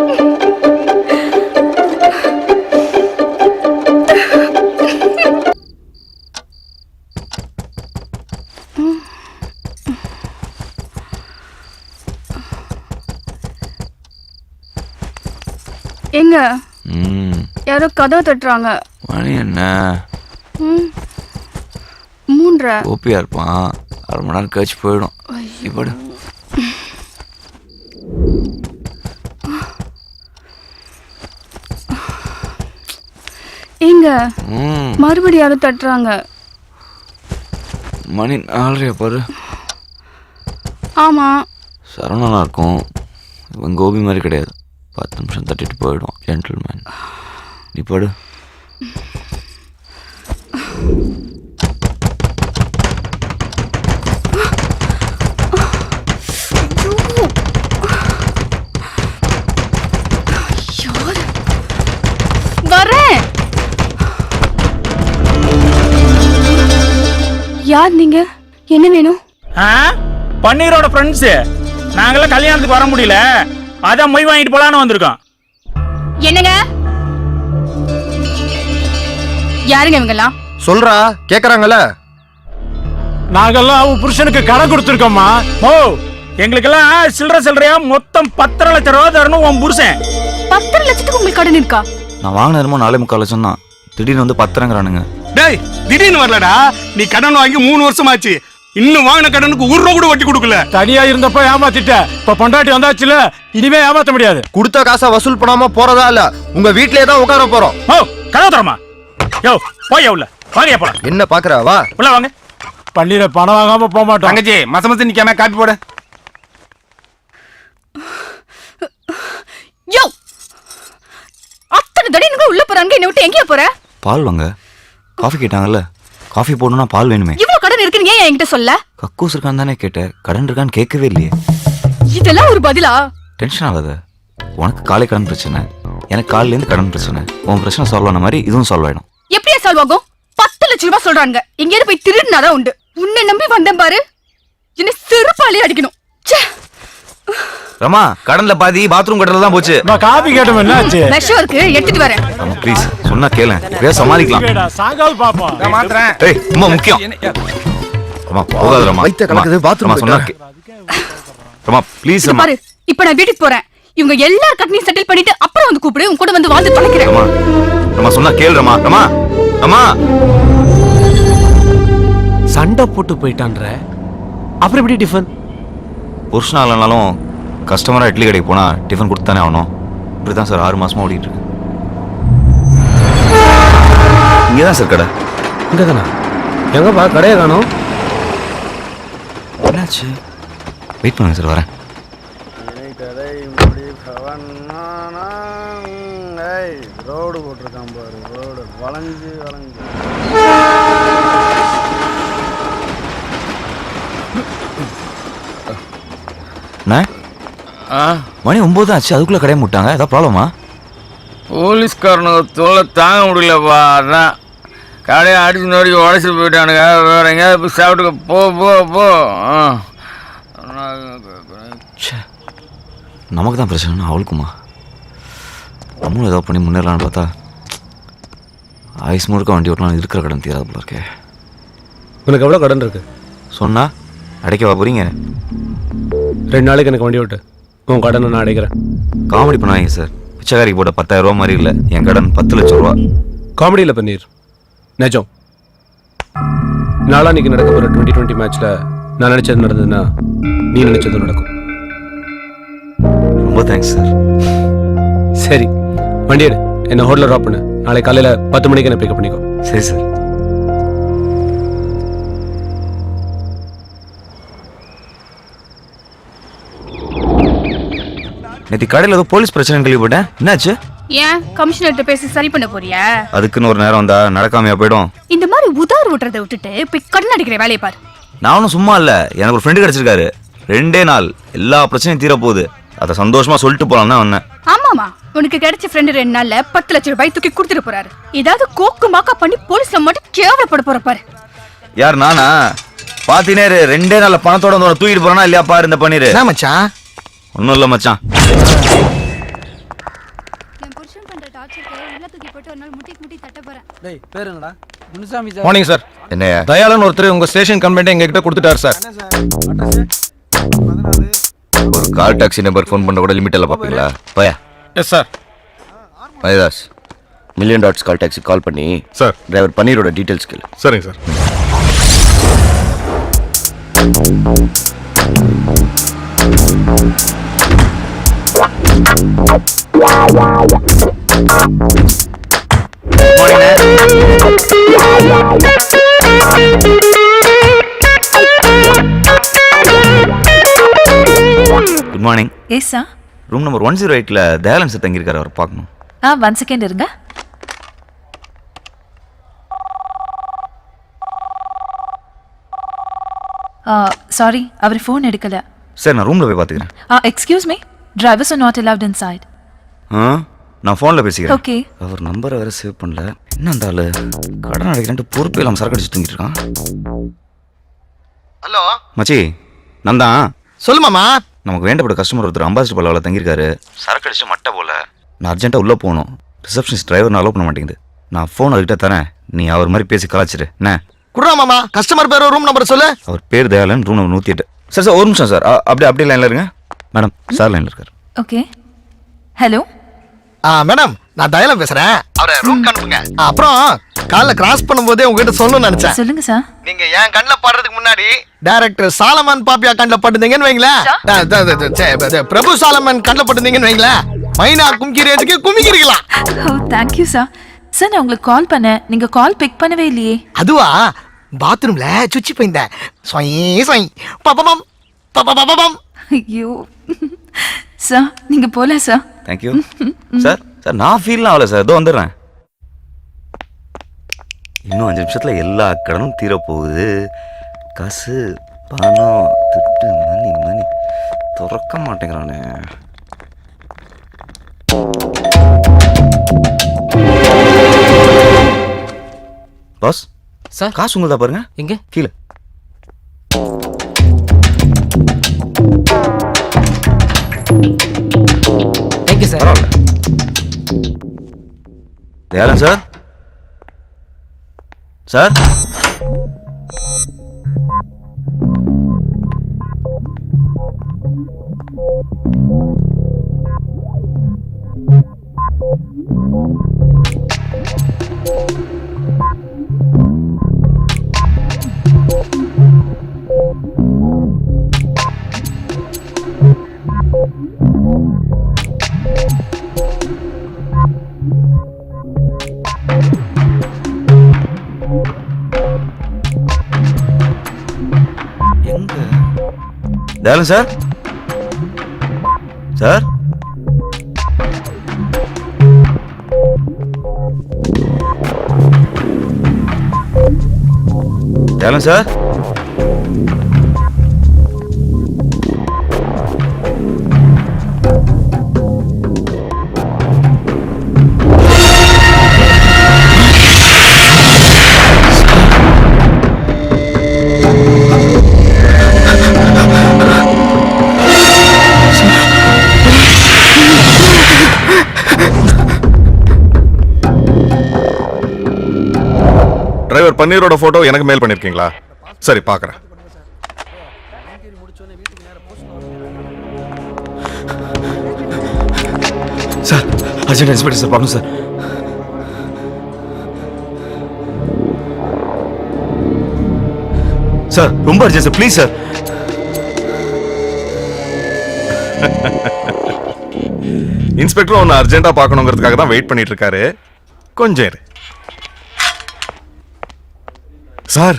[SPEAKER 10] எங்க யாரோ கதவை தட்டுறாங்க.
[SPEAKER 4] மணி என்ன?
[SPEAKER 10] 3:30.
[SPEAKER 4] ஓப்பியா இருப்பான். 1/2 மணி நேரம் கழிச்சு போயிடும். இப்படி
[SPEAKER 10] எங்க மறுபடியும் யாரோ தட்டுறாங்க.
[SPEAKER 4] மணி 4:30 பாரு.
[SPEAKER 10] ஆமா
[SPEAKER 4] சரவணனா இருக்கும். இவன் கோபி மாதிரி கிடையாது. 10 நிமிஷம் தட்டிட்டு போயிடும். ஜென்டில்மேன். நீ படு.
[SPEAKER 10] வரேன். யார் நீங்க? என்ன வேணும்?
[SPEAKER 2] பன்னீரோட ஃப்ரெண்ட்ஸ். நாங்களாம் கல்யாணத்துக்கு வர முடியல, அதான் மொய் வாங்கிட்டு போலான்னு வந்திருக்கோம்.
[SPEAKER 10] என்னங்க? யாருங்க இவங்கெல்லாம்?
[SPEAKER 5] சொல்றா கேக்குறாங்கல்ல.
[SPEAKER 2] நாங்கெல்லாம் அவ புருஷனுக்கு கடன் கொடுத்துருக்கோம்மா. ஓ எங்களுக்கெல்லாம் சில்லறையா மொத்தம் 10 லட்சம் ரூபா தரணும் உன் புருஷன்.
[SPEAKER 10] 10 லட்சத்துக்கு உங்களுக்கு கடன் இருக்கா?
[SPEAKER 4] நான் வாங்கின நேரமோ 4.25 லட்சம் தான். திடீர்னு வந்து 10ங்கிறானுங்க.
[SPEAKER 3] டேய் திடீர்னு வரலடா. நீ கடன் வாங்கி 3 வருஷமாச்சு. இன்னும் வாங்கின கடனுக்கு 1 ரூபா கூட வட்டி கொடுக்கல.
[SPEAKER 2] தனியா இருந்தப்ப ஏமாத்திட்ட, இப்ப பொண்டாட்டி வந்தாச்சுல, இனிமே ஏமாத்த முடியாது.
[SPEAKER 5] கொடுத்த காசை வசூல் பண்ணாம போறதா இல்ல, உங்க வீட்லயே தான் உட்கார போறோம்.
[SPEAKER 2] ஓ கதவு தரமா. யோ போய் உள்ள வாங்க போலாம்.
[SPEAKER 5] என்ன பாக்குற? வா
[SPEAKER 2] உள்ள வாங்க. பன்னீரை பணம் வாங்காம போக மாட்டோம். தங்கச்சி மசமசம் நிக்காம காப்பி போட.
[SPEAKER 10] யோ அத்தனை தடவை உள்ள போறாங்க, என்ன விட்டு எங்கேயா போற?
[SPEAKER 4] பால் வாங்க. காஃபி கேட்டாங்கல்ல, காஃபி போடணும்னா பால் வேணுமே.
[SPEAKER 10] இவ்வளவு எவ்வளவு கடன் இருக்குன்னு ஏன் என்கிட்ட சொல்ல?
[SPEAKER 4] கக்கூஸ் இருக்கான்னு தானே கேட்டேன், கடன் இருக்கான்னு கேட்கவே இல்லையே.
[SPEAKER 10] இதெல்லாம் ஒரு பதிலா?
[SPEAKER 4] டென்ஷன் ஆகாத. உனக்கு காலை கடன் பிரச்சனை, எனக்கு காலையில இருந்து கடன் பிரச்சனை. உன் பிரச்சனை சால்வ் ஆன மாதிரி இதுவும் சால்வ் ஆயிடும்.
[SPEAKER 10] எப்படியா சால்வ் ஆகும்? 10 லட்சம் ரூபாய் சொல்றாங்க. எங்கேயாவது போய் திருடினாதான் உண்டு. உன்னை நம்பி வந்தேன் பாரு, என்ன செருப்பாலே அடிக்கணும். ச்சே.
[SPEAKER 4] ரமா, கடன்ல பாதி பாத்ரூம் கடன்ல தான் போச்சு.
[SPEAKER 2] நான் காபி கேட்டோம், என்னாச்சு?
[SPEAKER 10] விஷம் இருக்கு, எடுத்துட்டு வரேன்.
[SPEAKER 4] ரமா ப்ளீஸ், சொன்னா கேளு, இப்பவே சமாளிக்கலாம்.
[SPEAKER 2] சாங்கால் பாப்போம்.
[SPEAKER 11] நான் மாத்துறேன்.
[SPEAKER 4] ஏய், ரொம்ப முக்கியம். ரமா போகாத ரமா.
[SPEAKER 6] வைத்த கலக்குது, பாத்ரூம்
[SPEAKER 4] சொன்னா ரமா ப்ளீஸ்
[SPEAKER 10] இங்க
[SPEAKER 4] ரமா.
[SPEAKER 10] பாரு, இப்ப நான் வீட்டுக்கு போறேன். இவங்க எல்லார் கட்டணையும் செட்டில் பண்ணிட்டு அப்புறம் வந்து கூப்பிடு. உன் கூட வந்து வாழ்ந்து தொலைக்கிறேன்.
[SPEAKER 4] ரமா, ரமா சொன்னா கேளு ரமா. ரமா, ரமா.
[SPEAKER 11] சண்டை போட்டு போயிட்டான்ற, அப்புறம் எப்படி டிஃபன்?
[SPEAKER 4] புருஷனா இல்லைனாலும் கஸ்டமரா இட்லி கடைக்கு போனா டிஃபன் கொடுத்தானே ஆகணும். இப்படிதான் சார் 6 மாசமா ஓடிட்டு இருக்கு. இங்கதான் சார் கடை.
[SPEAKER 11] இங்க தானா? எங்கப்பா கடையை காணோம்?
[SPEAKER 4] என்னாச்சு? வெயிட் பண்ணுங்க சார், வரேன்.
[SPEAKER 6] ரோடு போட்டிருக்கான் பாரு, ரோடு வளைஞ்சு வளைஞ்சு.
[SPEAKER 4] மணி 9 ஆச்சு, அதுக்குள்ள கடையை முட்டாங்க. ஏதாவது ப்ராப்ளமா?
[SPEAKER 2] போலீஸ்காரனுக்கு தொல்லை தாங்க முடியலப்பா. அதான் கடையை அடிச்சு நோடி உடச்சிட்டு போயிட்டானுங்க. வேற எங்கேயாவது போய் சாப்பிட்டுக்க. போ போ போ.
[SPEAKER 4] நமக்கு தான் பிரச்சனை, அவளுக்குமா? நம்மளும் ஏதாவது பண்ணி முன்னேறலான்னு பார்த்தா ஐஸ் முழுக்க வண்டி ஓட்டலாம், இருக்கிற கடன் தீராது போல இருக்கே.
[SPEAKER 11] உனக்கு எவ்வளோ கடன் இருக்கு?
[SPEAKER 4] சொன்னா அடைக்கவா போறீங்க?
[SPEAKER 11] 2 நாளைக்கு எனக்கு வண்டி ஓட்டு, உன் கடனை நான் அடைக்கிறேன்.
[SPEAKER 4] காமெடி பண்ணாதீங்க சார். பிச்சைக்காரிக்கு போட்ட 10,000 ரூபா மாதிரி இல்லை, என் கடன் 10 லட்சம் ரூபா.
[SPEAKER 11] காமெடியில் பண்ணீர் நிஜம். நாளான்னைக்கு நடக்க போகிற 2020 மேட்ச்ல நான் நினைச்சது நடந்ததுன்னா நீ நினைச்சது நடக்கும்.
[SPEAKER 4] ரொம்ப தேங்க்ஸ் சார்.
[SPEAKER 11] சரி, வண்டி எடு, என்ன ஹோட்டலில் ட்ராப் பண்ணு. நாளை காலையில் 10 மணிக்கு என்ன பிக்கப் பண்ணிக்கோ.
[SPEAKER 4] சரி சார். நேற்று கடையில் ஏதோ போலீஸ் பிரச்சனை கேள்விப்பட்டேன், என்னாச்சு?
[SPEAKER 10] ஏன் கமிஷனர்கிட்ட பேசி சரி பண்ண போறியா?
[SPEAKER 4] அதுக்குன்னு ஒரு நேரம் வந்தா நடக்காமையா போயிடும்.
[SPEAKER 10] இந்த மாதிரி உதார் விட்டுறதை விட்டுட்டு போய் கடன் அடிக்கிற வேலையை பாரு.
[SPEAKER 4] நானும் சும்மா இல்ல, எனக்கு ஒரு ஃப்ரெண்டு கிடைச்சிருக்காரு. 2 நாள் எல்லா பிரச்சனையும் தீர போகுது. அதை சந்தோஷமா சொல்லிட்டு போலாம் தான் வந்தேன்.
[SPEAKER 10] ஆமாமா, உனக்கு கிடைச்ச ஃப்ரெண்டு 2 நாள்ல 10 லட்சம் ரூபாய் தூக்கி கொடுத்துட்டு போறாரு. ஏதாவது கோக்கு மாக்கா பண்ணி போலீஸ்ல மட்டும் கேவலப்பட போற பாரு.
[SPEAKER 4] யார் நானா? பாத்தினேரு 2 நாள்ல பணத்தோட வந்து தூக்கிட்டு போறானா இல்லையா பாரு இந்த பண்ணிரு.
[SPEAKER 5] என்ன மச்சான்?
[SPEAKER 4] ஒன்னும் இல்ல மச்சான்.
[SPEAKER 10] என் புருஷன் பண்ற டார்ச்சருக்கு உள்ள தூக்கி போட்டு ஒரு நாள் முட்டி தட்ட போறேன்.
[SPEAKER 11] டேய் பேர் என்னடா? முனுசாமி சார்.
[SPEAKER 9] Morning sir.
[SPEAKER 4] என்னையா?
[SPEAKER 9] தயாளன் ஒருத்தர் உங்க ஸ்டேஷன் கம்ப்ளைண்ட் எங்ககிட்ட கொடுத்துட்டாரு சார். ஒரு கால் டாக்ஸி நம்பர் ஃபோன் பண்ண கூட லிமிட் எல்லாம் பாப்பீங்களா?
[SPEAKER 4] போயா.
[SPEAKER 2] Yes sir.
[SPEAKER 9] Mayadas, million dots call taxi call பண்ணி
[SPEAKER 3] சார்.
[SPEAKER 9] டிரைவர் பன்னீரோட டீடைல்ஸ் கேளு.
[SPEAKER 3] சரிங்க sir.
[SPEAKER 4] Good morning.
[SPEAKER 7] Yes sir.
[SPEAKER 4] Room number 108ல தயாளன் சார் தங்கியிருக்காரு, அவர் பார்க்கணும்.
[SPEAKER 7] 1 செகண்ட் இருங்க. சாரி, அவர் ஃபோன் எடுக்கல.
[SPEAKER 4] சார் நான் ரூம்ல போய் பாத்துக்கிறேன்.
[SPEAKER 7] Excuse me, drivers are not allowed inside.
[SPEAKER 4] நான் ஃபோன்ல பேசிக்கிறேன்.
[SPEAKER 7] ஓகே.
[SPEAKER 4] அவர் நம்பரை வேற சேவ் பண்ணல. என்ன அந்த ஆளு கடன் அடைக்கிறேன்ட்டு பொறுப்பு இல்லாம சரக்கு அடிச்சு தூங்கிட்டு இருக்கான்.
[SPEAKER 5] ஹலோ
[SPEAKER 4] மச்சி, நான் தான்.
[SPEAKER 5] சொல்லு மாமா.
[SPEAKER 4] நமக்கு வேண்டப்பட்ட கஸ்டமர் ஒருத்தர் அம்பாசிடர் பல்லாவில் தங்கியிருக்காரு. சரக்கு அடிச்சு மட்டை போல. நான் அர்ஜென்ட்டாக உள்ளே போகணும். ரிசப்ஷனிஸ்ட் டிரைவர் அலோவ் பண்ண மாட்டேங்குது. நான் ஃபோன் அதுக்கிட்ட தரேன், நீ அவர் மாதிரி பேசி கலாச்சிரு. என்ன
[SPEAKER 5] குடுறா மாமா, கஸ்டமர் பேர் ரூம் நம்பர் சொல்லு.
[SPEAKER 4] அவர் பேர் Dayalan, room number 108. Sir sir ஒரு நிமிஷம் சார், அப்படியே லைனில் இருங்க. மேடம் சார் லைனில் இருக்கார்.
[SPEAKER 7] ஓகே. ஹலோ
[SPEAKER 5] மேடம், நான் தயாளன் பேசுறேன். அவரை ரூம் அனுப்புங்க. அப்புறம் காலைல கிராஸ் பண்ணும்போதே உங்ககிட்ட சொல்லணும்னு நினைச்சேன்.
[SPEAKER 7] சொல்லுங்க சார்.
[SPEAKER 5] நீங்க என் கண்ணில் படுறதுக்கு முன்னாடி டைரக்டர் சாலமன் பாப்பியா கண்ணில் பட்டுந்தீங்கன்னு வைங்களேன். பிரபு சாலமன் கண்ணில் பட்டுந்தீங்கன்னு வைங்களேன், மைனா கும்கிரேஜுக்கு குமிக்கிறீங்களா?
[SPEAKER 7] ஓ தேங்க்யூ சார். சார் நான் உங்களுக்கு கால் பண்ணேன், நீங்க கால் பிக் பண்ணவே இல்லையே.
[SPEAKER 5] அதுவா, பாத்ரூம்ல சுச்சி போயிருந்தேன். பப்பம் பப்பம்.
[SPEAKER 7] ஐயோ சார், நீங்க போல சார்.
[SPEAKER 4] Thank you sir. சார் நான் ஃபீல்லாம் ஆகல சார், இதோ வந்துடுறேன். இன்னும் 5 நிமிஷத்துல எல்லா கடனும் தீரப்போகுது. காசு பணம் திட்டு மணி திறக்க மாட்டேங்கிறானே. பாஸ்
[SPEAKER 12] சார்
[SPEAKER 4] காசு உங்களுதா பாருங்க.
[SPEAKER 12] எங்க?
[SPEAKER 4] கீழே.
[SPEAKER 12] Thank you sir.
[SPEAKER 4] பரவாயில்ல. தயாளன் சார். சார் எங்க? Dayalan sir. Sir Dayalan sir.
[SPEAKER 3] Driver பன்னீரோட போட்டோ எனக்கு மெயில் பண்ணிருக்கீங்களா? சரி பார்க்கறேன்.
[SPEAKER 4] சார் அர்ஜென்ட் இன்ஸ்பெக்டர் சார் பார்க்கணும் சார். சார் ரொம்ப urgent sir, please sir.
[SPEAKER 3] Inspector ஒன்னு அர்ஜென்ட்டா பார்க்கணுங்கிறதுக்காக தான் வெயிட் பண்ணிட்டு இருக்காரு. கொஞ்சம் இரு. சார்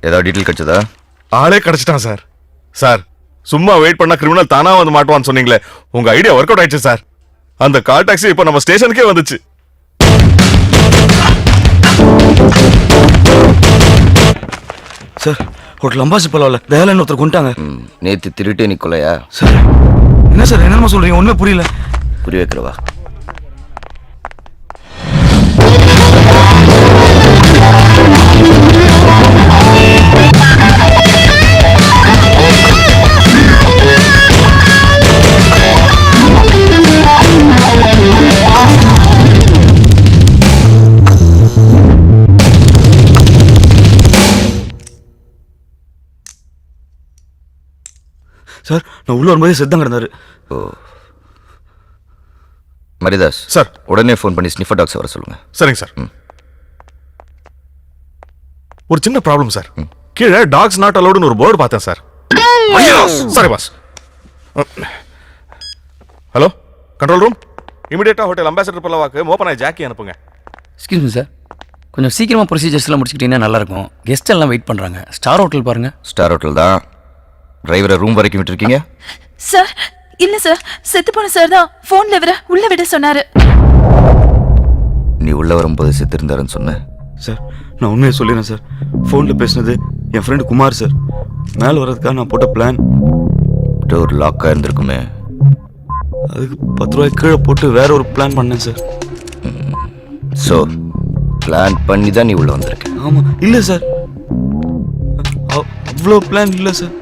[SPEAKER 9] ஏதாவது டீட்டெயில் கிடைச்சதா?
[SPEAKER 3] ஆளே கிடைச்சிட்டான் சார். சார் சும்மா வெயிட் பண்ணா கிரிமினல் தானா வந்து மாட்டுவான்னு சொன்னீங்களே, உங்க ஐடியா ஒர்க் அவுட் ஆயிடுச்சு சார். அந்த கால் டாக்ஸி இப்ப நம்ம ஸ்டேஷனுக்கே வந்துச்சு.
[SPEAKER 4] சார் ஹோட்டல் அம்பாசி பரவாயில்ல, தயாளன் ஒருத்தர் கொண்டாங்க.
[SPEAKER 9] நேத்து திருட்டு நீ கொலையா?
[SPEAKER 4] சார் என்ன சார் என்னமா சொல்றீங்க? ஒண்ணுமே புரியல.
[SPEAKER 9] புரிய வைக்கிறவா?
[SPEAKER 4] சார் நான் உள்ள வரும்போது செத்தம் கிடந்தாரு.
[SPEAKER 9] ஓ மரிதாஸ்
[SPEAKER 3] சார்
[SPEAKER 9] உடனே ஃபோன் பண்ணி ஸ்னிஃபர் டாக்ஸ் வர சொல்லுங்க.
[SPEAKER 3] சரிங்க சார். ஒரு சின்ன ப்ராப்ளம் சார். கீழே டாக்ஸ் நாட் அலோடுன்னு ஒரு போர்டு பார்த்தேன் sir. Sorry boss. Hello control room, இமிடியேட்டா ஹோட்டல் அம்பாசிடர் பல்லவாக்கு மோப்பனாய் ஜாக்கி அனுப்புங்க.
[SPEAKER 12] எக்ஸ்கியூஸ் மீ சார், கொஞ்சம் சீக்கிரமாக ப்ரொசீஜர்ஸ்லாம் முடிச்சுக்கிட்டீங்கன்னா நல்லாயிருக்கும். கெஸ்ட் எல்லாம் வெயிட் பண்ணுறாங்க. ஸ்டார் ஹோட்டல் பாருங்க.
[SPEAKER 9] ஸ்டார் ஹோட்டல் தான். டிரைவரை ரூம் வரைக்கும் விட்டுருக்கீங்க?
[SPEAKER 7] சார் இல்ல சார், செத்து போன சார் தான் போன்ல இவர உள்ள விட சொன்னாரு.
[SPEAKER 9] நீ உள்ள வரும்போது செத்து இருந்தாருன்னு சொன்ன.
[SPEAKER 4] சார் நான் உண்மையை சொல்லிடுறேன் சார். ஃபோனில் பேசினது என் ஃப்ரெண்டு குமார் சார். மேலே வர்றதுக்காக நான் போட்ட பிளான்.
[SPEAKER 9] டோர் லாக்காக இருந்திருக்குமே.
[SPEAKER 4] அதுக்கு 10 ரூபாய் கீழே போட்டு வேற ஒரு பிளான் பண்ணேன் சார்.
[SPEAKER 9] ஸோ பிளான் பண்ணி தான் நீ உள்ள வந்திருக்க?
[SPEAKER 4] ஆமாம். இல்லை சார், அவ்வளோ பிளான் இல்லை சார்.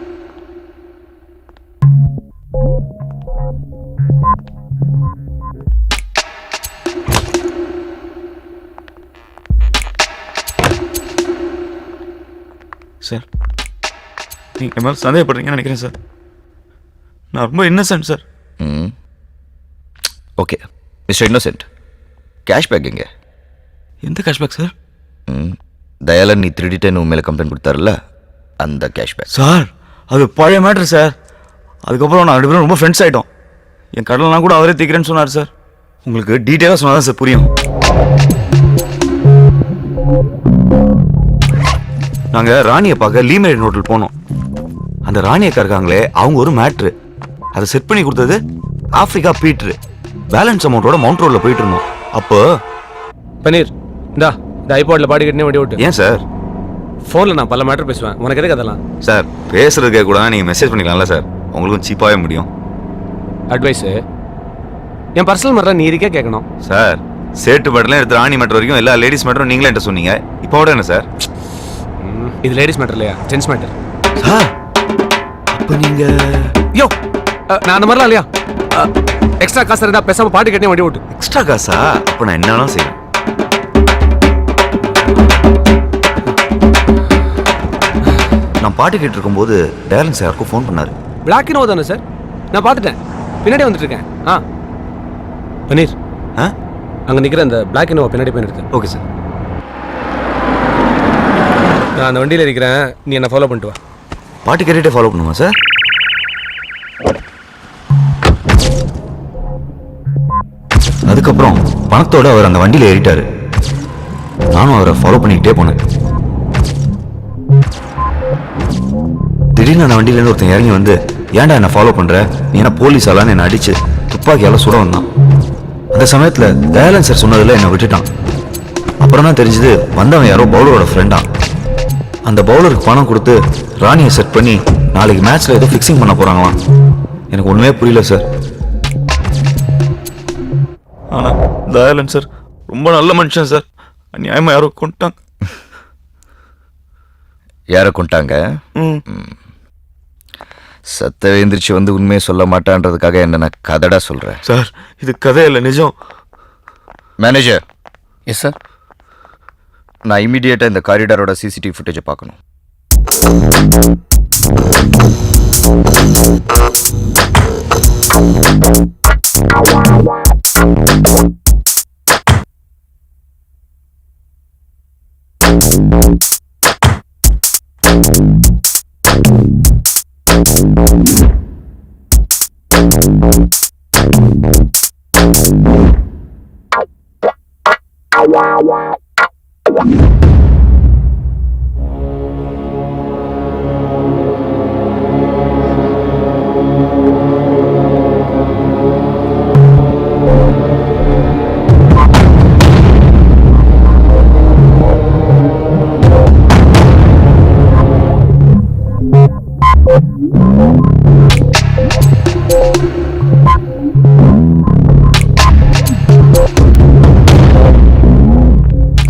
[SPEAKER 4] சார் நீங்கள் என் மேலே சந்தேகப்படுறீங்கன்னு நினைக்கிறேன் சார். நான் ரொம்ப Innocent sir.
[SPEAKER 9] Okay mister innocent, cashback எங்க?
[SPEAKER 4] எந்த கேஷ்பேக் சார்?
[SPEAKER 9] தயாளன் நீ திருடிட்டேன்னு உன் மேலே கம்ப்ளைண்ட் கொடுத்தாருல்ல, அந்த கேஷ்பேக்.
[SPEAKER 4] சார் அது பழைய மேட்ரு சார். அதுக்கப்புறம் நான் 2 பேரும் ரொம்ப ஃப்ரெண்ட்ஸ் ஆகிட்டோம். என் கடலாம் கூட அவரே தீக்கிறேன்னு சொன்னார் சார். உங்களுக்கு டீட்டெயிலாக சொன்னால் தான் சார் புரியும். நாங்கள் ராணியை பார்க்க லீமேரின் ஹோட்டல் போனோம். அந்த ராணியக்கா இருக்காங்களே, அவங்க ஒரு மேட்ரு அதை செட் பண்ணி கொடுத்தது ஆப்பிரிக்கா பீட்ரு. பேலன்ஸ் அமௌண்ட்டோட மவுண்ட் ரோடில் போயிட்டு இருந்தோம். அப்போ
[SPEAKER 11] பன்னீர் இந்தா இந்த ஐபாட்ல பாடி கட்டினே வண்டி ஓட்டு.
[SPEAKER 4] ஏன் சார்?
[SPEAKER 11] ஃபோனில் நான் பல மேட்டர் பேசுவேன், உனக்கு எதுக்கு அதெல்லாம்?
[SPEAKER 4] சார் பேசுறதுக்கே கூட நீங்கள் மெசேஜ் பண்ணிக்கலாம்ல சார், உங்களுக்கும் சீப்பாகவே முடியும்.
[SPEAKER 11] அட்வைஸு என் பர்சனல் மேட்டர் நீ இருக்கே கேட்கணும்.
[SPEAKER 4] சார் சேட்டு மேட்டர்லாம் எடுத்து ராணி மேட்டர் வரைக்கும் எல்லா லேடிஸ் மேட்டரும் நீங்களே என்கிட்ட சொன்னீங்க, இப்போ விட என்ன சார்?
[SPEAKER 11] இது லேடிஸ் மேட்டர் இல்லையா, ஜென்ஸ் மேட்டர்.
[SPEAKER 4] சார் அப்போ நீங்கள்
[SPEAKER 11] யோ நான் அந்த மாதிரிலாம் இல்லையா? எக்ஸ்ட்ரா காசு இருந்தால் பேசாமல் பாட்டு கட்டினே வண்டி ஓட்டு.
[SPEAKER 4] எக்ஸ்ட்ரா காசா? அப்போ நான் என்னன்னாலும் செய்வேன். நான் பாட்டு கேட்டு இருக்கும்போது டேலன் சார் யாருக்கும் ஃபோன் பண்ணாரு.
[SPEAKER 11] பிளாக் இனோவா தானே சார்? நான் பார்த்துட்டேன், பின்னாடி வந்துட்டு இருக்கேன். பன்னீர் அங்கே நிற்கிற அந்த பிளாக் இனோவா பின்னாடி போய் நிறுத்து.
[SPEAKER 4] Okay sir.
[SPEAKER 11] நான் அந்த வண்டியில் இருக்கிறேன், நீ என்ன ஃபாலோ பண்ணிட்டு வா.
[SPEAKER 4] பாட்டு கேட்டுகிட்டே ஃபாலோ பண்ணுமா சார்? அதுக்கப்புறம் பணத்தோட அவர் அந்த வண்டியில் ஏறிட்டாரு. நானும் அவரை ஃபாலோ பண்ணிக்கிட்டே போனேன். திடீர்னு அந்த வண்டியிலேருந்து ஒருத்தன் இறங்கி வந்து, ஏன்டா என்ன ஃபாலோ பண்ற, நீ என்ன போலீஸ் ஆளான்னு என்னை அடிச்சு துப்பாக்கியால சுட வந்தான். அந்த சமயத்துல தயாளன் சார் சொன்னதுல என்னை விட்டுட்டான். அப்புறம் தான் தெரிஞ்சது வந்தவன் யாரோ பவுலரோட ஃப்ரெண்டா. அந்த பவுலருக்கு பணம் கொடுத்து ராணியை செட் பண்ணி நாளைக்கு மேட்ச்ல ஏதோ ஃபிக்ஸிங் பண்ண போறாங்களாம். எனக்கு ஒண்ணுமே புரியல சார். ஆனா தயாளன் சார் ரொம்ப நல்ல மனுஷன் சார். அநியாயமா யாரோ கொண்டாங்க.
[SPEAKER 9] யாரை கொண்டாங்க? சத்த எந்திரிச்சு வந்து உண்மையை சொல்ல மாட்டான்றதுக்காக என்ன நான் கதடா சொல்றேன்
[SPEAKER 4] சார். இது கதை இல்லை, நிஜம்.
[SPEAKER 9] மேனேஜர்.
[SPEAKER 12] Yes sir.
[SPEAKER 9] நான் இமீடியட்டா இந்த காரிடாரோட சிசிடிவி ஃபுட்டேஜை பார்க்கணும்.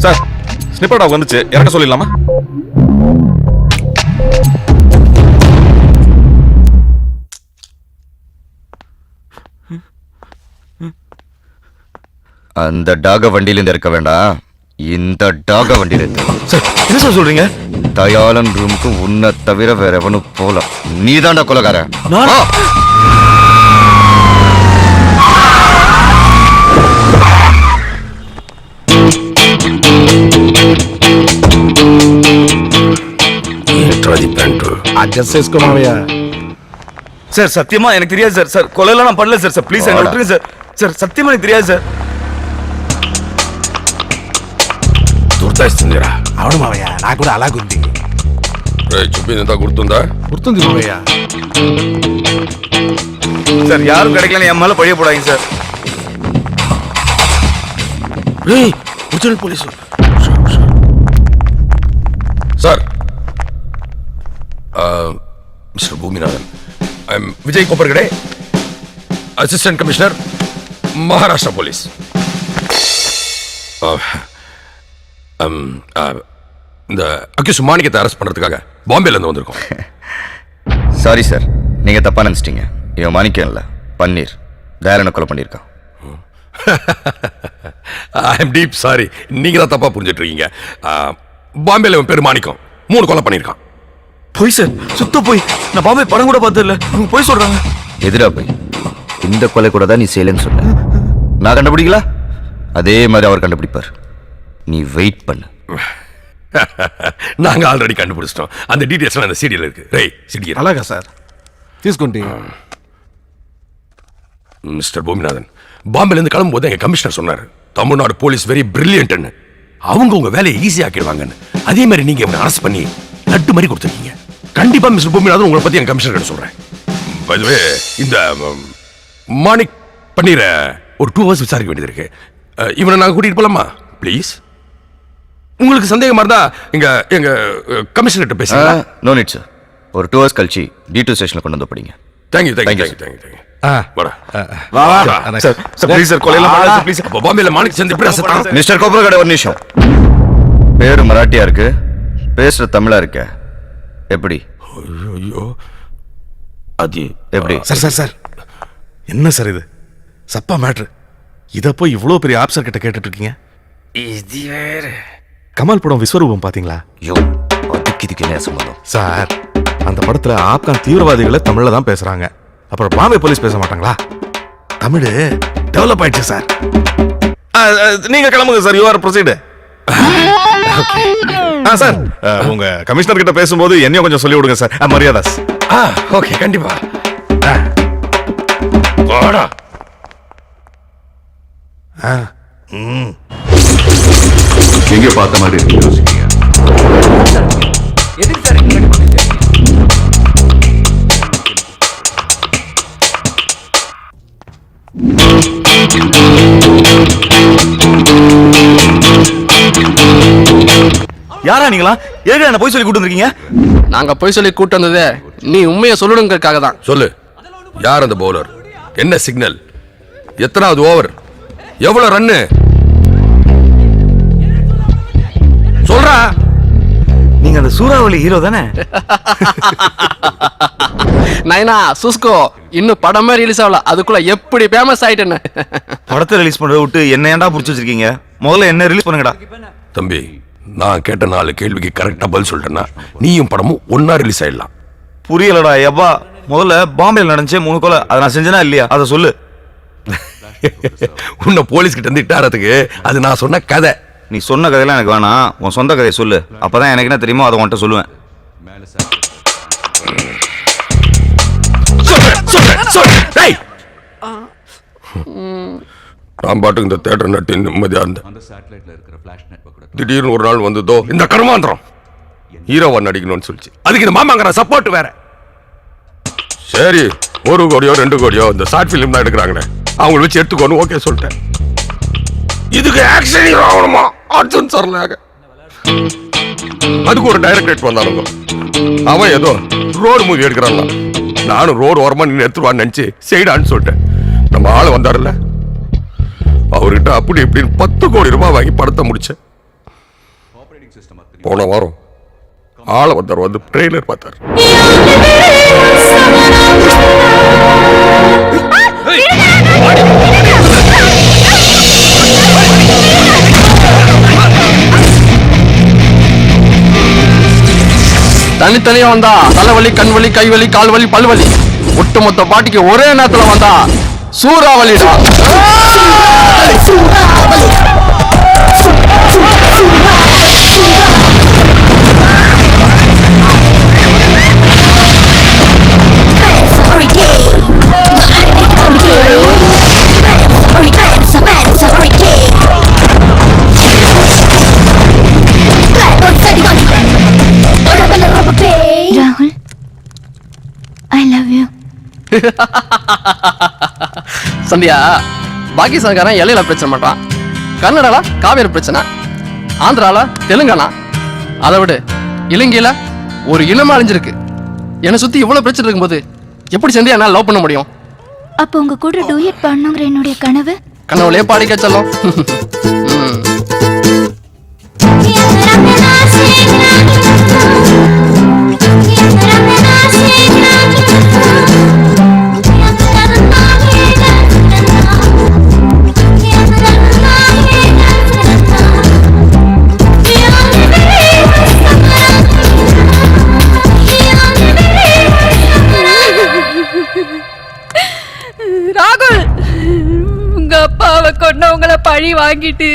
[SPEAKER 3] சார் ஸ்னிப்பர் டாக் வந்துச்சு, இறக்க சொல்லிடலாமா?
[SPEAKER 9] அந்த டாக வண்டியிலிருந்து இருக்க வேண்டாம், இந்த டாக வண்டியிலிருந்து.
[SPEAKER 4] சார் என்ன சார் சொல்றீங்க?
[SPEAKER 9] தயாளன் ரூமுக்கு உன்னை தவிர வேற எவனும் போல. நீதாண்டா கொலகாரன்.
[SPEAKER 4] சார் சத்தியமா எனக்கு தெரியாது சார். சார் கொலையெல்லாம் நான் பண்ணல சார். சார் ப்ளீஸ் என்ன விட்டுருங்க சார். சார் சத்தியமா எனக்கு தெரியாது சார்.
[SPEAKER 1] గుర్తొస్తుందిరా. అవును మావయ్య, నాకు కూడా అలాగుంది.
[SPEAKER 3] చెప్పిందంతా గుర్తుందా?
[SPEAKER 1] గుర్తుంది మావయ్య.
[SPEAKER 4] சார் யாரும் கிடைக்கலன்னு என் மேல பழிய போடாதீங்க sir.
[SPEAKER 1] Original police
[SPEAKER 3] sir. Mister Bhoominathan, I'm Vijay Koppargade, assistant commissioner, Maharashtra police. இந்த அக்யூஸ் மாணிக்கத்தை அரெஸ்ட் பண்றதுக்காக பாம்பேல இருந்து வந்திருக்கோம்.
[SPEAKER 9] சாரி சார், நீங்க தப்பா நினைச்சிட்டீங்க. இவன் மாணிக்கம் இல்ல, பன்னீர். தயாளனை கொலை பண்ணியிருக்கான்.
[SPEAKER 3] ஐ எம் டீப் சாரி, நீங்க தான் தப்பா புரிஞ்சிட்டு இருக்கீங்க. பாம்பேல இவன் பேர் மாணிக்கம் 3 கொலை பண்ணியிருக்கான்.
[SPEAKER 4] போய் சார், சுத்த போய். நான் பாம்பே படம் கூட பார்த்தது இல்ல. இவங்க போய் சொல்றாங்க.
[SPEAKER 9] எதிரா போய் இந்த கொலை கூட தான் நீ செய்யலன்னு சொன்ன. நான் கண்டுபிடிக்கல, அதே மாதிரி அவர் கண்டுபிடிப்பார். நீ வெயிட் பண்ணு.
[SPEAKER 3] நாங்க ஆல்ரெடி கண்டுபிடிச்சிட்டோம். அந்த டீடைல்ஸ் அந்த சீடியில் இருக்கு. ரை சீடி.
[SPEAKER 1] అలాగా సార్, తీసుకోండి.
[SPEAKER 3] மிஸ்டர் பூமிநாதன், பாம்பேல இருந்து கிளம்பும்போது எங்க கமிஷனர் சொன்னாரு, தமிழ்நாடு போலீஸ் வெரி பிரில்லியன்ட்னு. அவங்க உங்க வேலையை ஈஸி ஆக்கிடுவாங்கன்னு. அதே மாதிரி நீங்க இவனை அரெஸ்ட் பண்ணி லட்டு மாதிரி கொடுத்துருக்கீங்க. கண்டிப்பா மிஸ்டர் பூமிநாதன் உங்களை பத்தி என் கமிஷனர் கிட்ட சொல்றேன். பை தி வே, இந்த மாணிக் பன்னீரை ஒரு 2 hours விசாரிக்க வேண்டியது இருக்கு. இவனை நாங்க கூட்டிட்டு போலாமா ப்ளீஸ்?
[SPEAKER 9] உங்களுக்கு சந்தேகமா இருந்தா எங்க கமிஷனர் கிட்ட பேசுங்க.
[SPEAKER 11] No need sir. ஒரு 2 hours கழிச்சு D2 ஸ்டேஷன்ல கொண்டு வந்து படிங்க.
[SPEAKER 9] தேங்க்யூ.
[SPEAKER 11] மிஸ்டர் கோபுரகடை ஒரு நிமிஷம். பேரு மராட்டியா இருக்கு, பேசுற தமிழா இருக்க. எப்படி
[SPEAKER 3] ஐயோ அது
[SPEAKER 11] எப்படி?
[SPEAKER 3] சார் என்ன சார் இது சப்பா மேட்ரு. இத போய் இவ்வளவு பெரிய ஆப்சர் கிட்ட கேட்டுட்டு இருக்கீங்க?
[SPEAKER 11] இது வேற.
[SPEAKER 3] கமல் படம் விஸ்வரூபம் பாத்தீங்களா?
[SPEAKER 11] யோ, அதுக்கு இதுக்கு என்ன சம்பந்தம்?
[SPEAKER 3] சார் அந்த படத்துல ஆப்கான் தீவிரவாதிகளை தமிழ்ல தான் பேசுறாங்க. அப்புறம் பாம்பே போலீஸ் பேச மாட்டாங்களா? தமிழ் டெவலப் ஆயிடுச்சு சார். நீங்க கிளம்புங்க sir. You are proceed. Sir உங்க கமிஷனர் கிட்ட பேசும்போது என்னையும் கொஞ்சம் சொல்லி விடுங்க சார். மரியாதாஸ்.
[SPEAKER 9] ஓகே, கண்டிப்பா.
[SPEAKER 3] வாடா.
[SPEAKER 9] எங்க பார்த்த மாதிரி யோசிக்கீங்க.
[SPEAKER 4] யாரா நீங்களா? ஏங்க என்ன போய் சொல்லி கூட்டு வந்திருக்கீங்க?
[SPEAKER 12] நாங்க போய் சொல்லி கூட்டு வந்ததே நீ உண்மையை சொல்லணுங்கிறதுக்காக தான்.
[SPEAKER 9] சொல்லு, யார் அந்த பவுலர்? என்ன சிக்னல்? எத்தனாவது ஓவர்? எவ்வளவு ரன்னு? சொல்றா.
[SPEAKER 4] நீங்க அந்த சூறாவளி ஹீரோ தானே?
[SPEAKER 12] நைனா சுஸ்கோ இன்னும் படமே ரிலீஸ் ஆகல, அதுக்குள்ள எப்படி ஃபேமஸ் ஆயிட்டேன்னு.
[SPEAKER 4] படத்தை ரிலீஸ் பண்றத விட்டு என்ன ஏன்டா புடிச்சு வச்சிருக்கீங்க? முதல்ல என்ன ரிலீஸ் பண்ணுங்கடா.
[SPEAKER 9] தம்பி, நான் கேட்ட 4 கேள்விக்கு கரெக்டா பதில் சொல்லிட்டேன்னா நீயும் படமும் ஒன்னா ரிலீஸ் ஆயிடலாம்.
[SPEAKER 4] புரியலடா எப்பா. முதல்ல பாம்பேல நடந்துச்சே 3 கொலை, அதை நான் செஞ்சேனா இல்லையா? அதை சொல்லு.
[SPEAKER 9] உன்னை போலீஸ் கிட்ட இருந்து இட்டாரத்துக்கு அது நான் சொன்ன கதை.
[SPEAKER 4] நீ சொன்ன கதையெல்லாம் எனக்கு வேணாம், உன் சொந்த கதையை சொல்லு. அப்பதான் எனக்கு என்ன தெரியுமோ அதை உன்கிட்ட சொல்லுவேன்.
[SPEAKER 9] நான் பாட்டுக்கு இந்த தேட்டர் நட்டு நிம்மதியா இருந்தேன். திடீர்னு ஒரு நாள் வந்ததோ இந்த கர்மாந்திரம் ஹீரோவா நடிக்கணும்னு சொல்லிச்சு. அதுக்கு இந்த மாமாங்கிற சப்போர்ட் வேற. சரி, 1 கோடியோ 2 கோடியோ இந்த ஷார்ட் பிலிம் தான் எடுக்கிறாங்களே, அவங்கள வச்சு எடுத்துக்கோன்னு ஓகே சொல்லிட்டேன். இதுக்கு ஆக்ஷன் ஹீரோ ஆகணுமா? அர்ஜுன் சரலாக. அதுக்கு ஒரு டைரக்டர் வந்தானுங்க. அவன் ஏதோ ரோடு மூவி எடுக்கிறாங்க. நானும் ரோடு ஓரமா நின்று எடுத்துருவான்னு நினைச்சு செய்டான்னு சொல்லிட்டேன். நம்ம ஆளு வந்தாருல்ல, அவர்கிட்ட அப்படி இப்படின்னு 10 கோடி ரூபாய் வாங்கி படத்தை முடிச்சேன். போன வாரம் ஆளை வந்தார், வந்து ட்ரெய்லர் பார்த்தார்.
[SPEAKER 12] தனித்தனியா வந்தா தலைவலி, கண்வலி, கைவலி, கால்வலி, பல்வலி. ஒட்டுமொத்த பாட்டிக்கு ஒரே நேரத்துல வந்தா சூறாவளிடா.
[SPEAKER 8] ராகுல், ஐ லவ் யூ.
[SPEAKER 12] சந்தியா, பாகிஸ்தான்காரன் எல்லையில பிரச்சனை பண்றான், கர்நாடகால காவேரி பிரச்சனை, ஆந்திரால தெலுங்கானா, அதை விட இலங்கையில ஒரு இனமா அழிஞ்சிருக்கு. என்னை சுத்தி இவ்வளவு பிரச்சனை இருக்கும்போது எப்படி சந்தியா என்னால லவ் பண்ண முடியும்?
[SPEAKER 8] அப்போ உங்க கூட டூயட் பண்ணுங்கிற என்னுடைய கனவு
[SPEAKER 12] கனவுலயே பாடிக்க சொல்லும்.
[SPEAKER 10] ராகுல், உங்க அப்பாவை கொன்னவங்கள பழி வாங்கிட்டு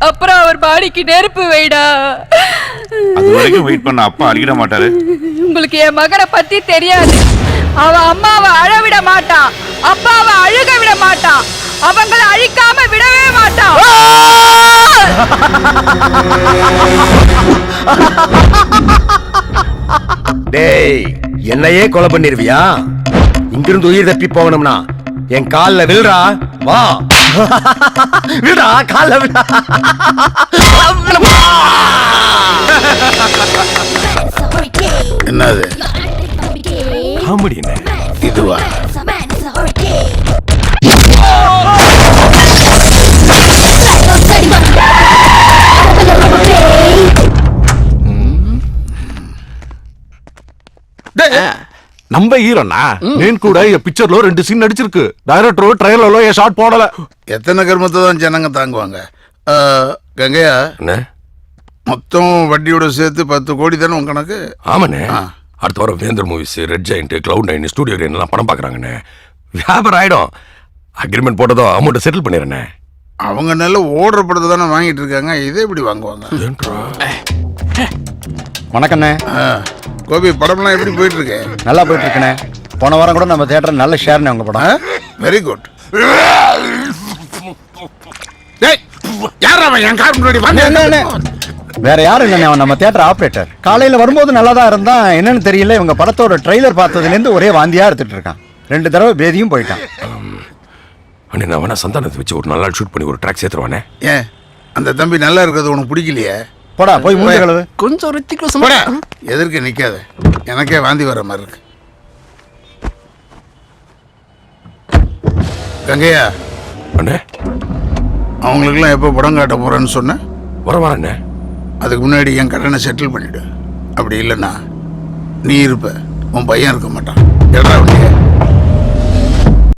[SPEAKER 10] அப்புறம் அவர் பாடிக்கு நெருப்பு வைடா.
[SPEAKER 3] அது வரைக்கும் வெயிட் பண்ண அப்பா அடிக்கிட மாட்டாரு.
[SPEAKER 10] உங்களுக்கு என் மகனை பத்தி தெரியாது. அவ அம்மாவை அழ விட மாட்டான், அப்பாவை அழுக விட மாட்டான், அவங்கள அழிக்காம விடவே மாட்டான்.
[SPEAKER 2] டேய், என்னையே கொலை பண்ணிருவியா? இங்கிருந்து உயிர் தப்பி போகணும்னா என் கால்ல விழுறா. வா, விடா, கால்ல விடா.
[SPEAKER 6] என்னது
[SPEAKER 9] காமெடி என்ன
[SPEAKER 6] இதுவா?
[SPEAKER 3] நம்ம ஹீரோனா నేను కూడా ఈ పిక్చర్ లో 2 సీన్ నడిచిருக்கு డైరెక్టర్ ట్రైలర్ లో ఏ షాట్ పోడல
[SPEAKER 6] எத்தனை கர்மத்தை தான் ஜனங்க தாங்குவாங்க? கங்கையா, மொத்தம் வட்டியோட சேர்த்து 10 கோடி தானே உங்க கணக்கு?
[SPEAKER 9] ஆமாண்ணே அடுத்த வாரம் வேந்தர் movies red giant cloud 9 studio எல்லாம் படம் பாக்குறாங்கண்ணே வியாபாரம் ஆயிடும் அக்ரிமெண்ட் போட்டதும் அமௌண்ட் செட்டில் பண்ணிடுறேண்ணே
[SPEAKER 6] அவங்க நல்ல ஓடுற படத்தை தானே வாங்கிட்டு இருக்காங்க, இதே எப்படி வாங்குவாங்க?
[SPEAKER 13] வணக்கண்ணே.
[SPEAKER 6] கோபி, படம்லாம் எப்படி போயிட்டு இருக்கு?
[SPEAKER 13] நல்லா போயிட்டு இருக்கண்ணே. போன வாரம் கூட நம்ம தியேட்டர் நல்ல ஷேர்னே உங்க படம்.
[SPEAKER 6] Very good. யார் அவன் என் கார் முன்னாடி வந்து?
[SPEAKER 13] வேற யாரும் இல்லைண்ணே, அவன் நம்ம தியேட்டர் ஆப்ரேட்டர். காலையில வரும்போது நல்லா தான் இருந்தான், என்னன்னு தெரியல இவங்க படத்தோட ட்ரெய்லர் பார்த்ததுலேருந்து ஒரே வாந்தியா எடுத்துட்டு இருக்கான். 2 தடவை பேதியும் போயிட்டான்.
[SPEAKER 9] அண்ணே நான் வேணா சந்தானத்தை வச்சு ஒரு நல்லா ஷூட் பண்ணி ஒரு ட்ராக் சேர்த்துருவானே.
[SPEAKER 6] ஏன் அந்த தம்பி நல்லா இருக்கிறது உனக்கு பிடிக்கலையே?
[SPEAKER 13] போடா போய் மூஞ்சி கழுவு.
[SPEAKER 12] கொஞ்சம் ரித்திக்
[SPEAKER 6] எதற்கு நிக்காத, எனக்கே வாந்தி வர மாதிரி இருக்கு. கங்கையா,
[SPEAKER 9] அண்ணே
[SPEAKER 6] அவங்களுக்குலாம் எப்போ படம் காட்ட போறேன்னு சொன்னேன்?
[SPEAKER 9] வரவாண்ணே.
[SPEAKER 6] அதுக்கு முன்னாடி என் கடனை செட்டில் பண்ணிவிடு. அப்படி இல்லைன்னா நீ இருப்ப, உன் பையன் இருக்க மாட்டான். எடா வண்டிய.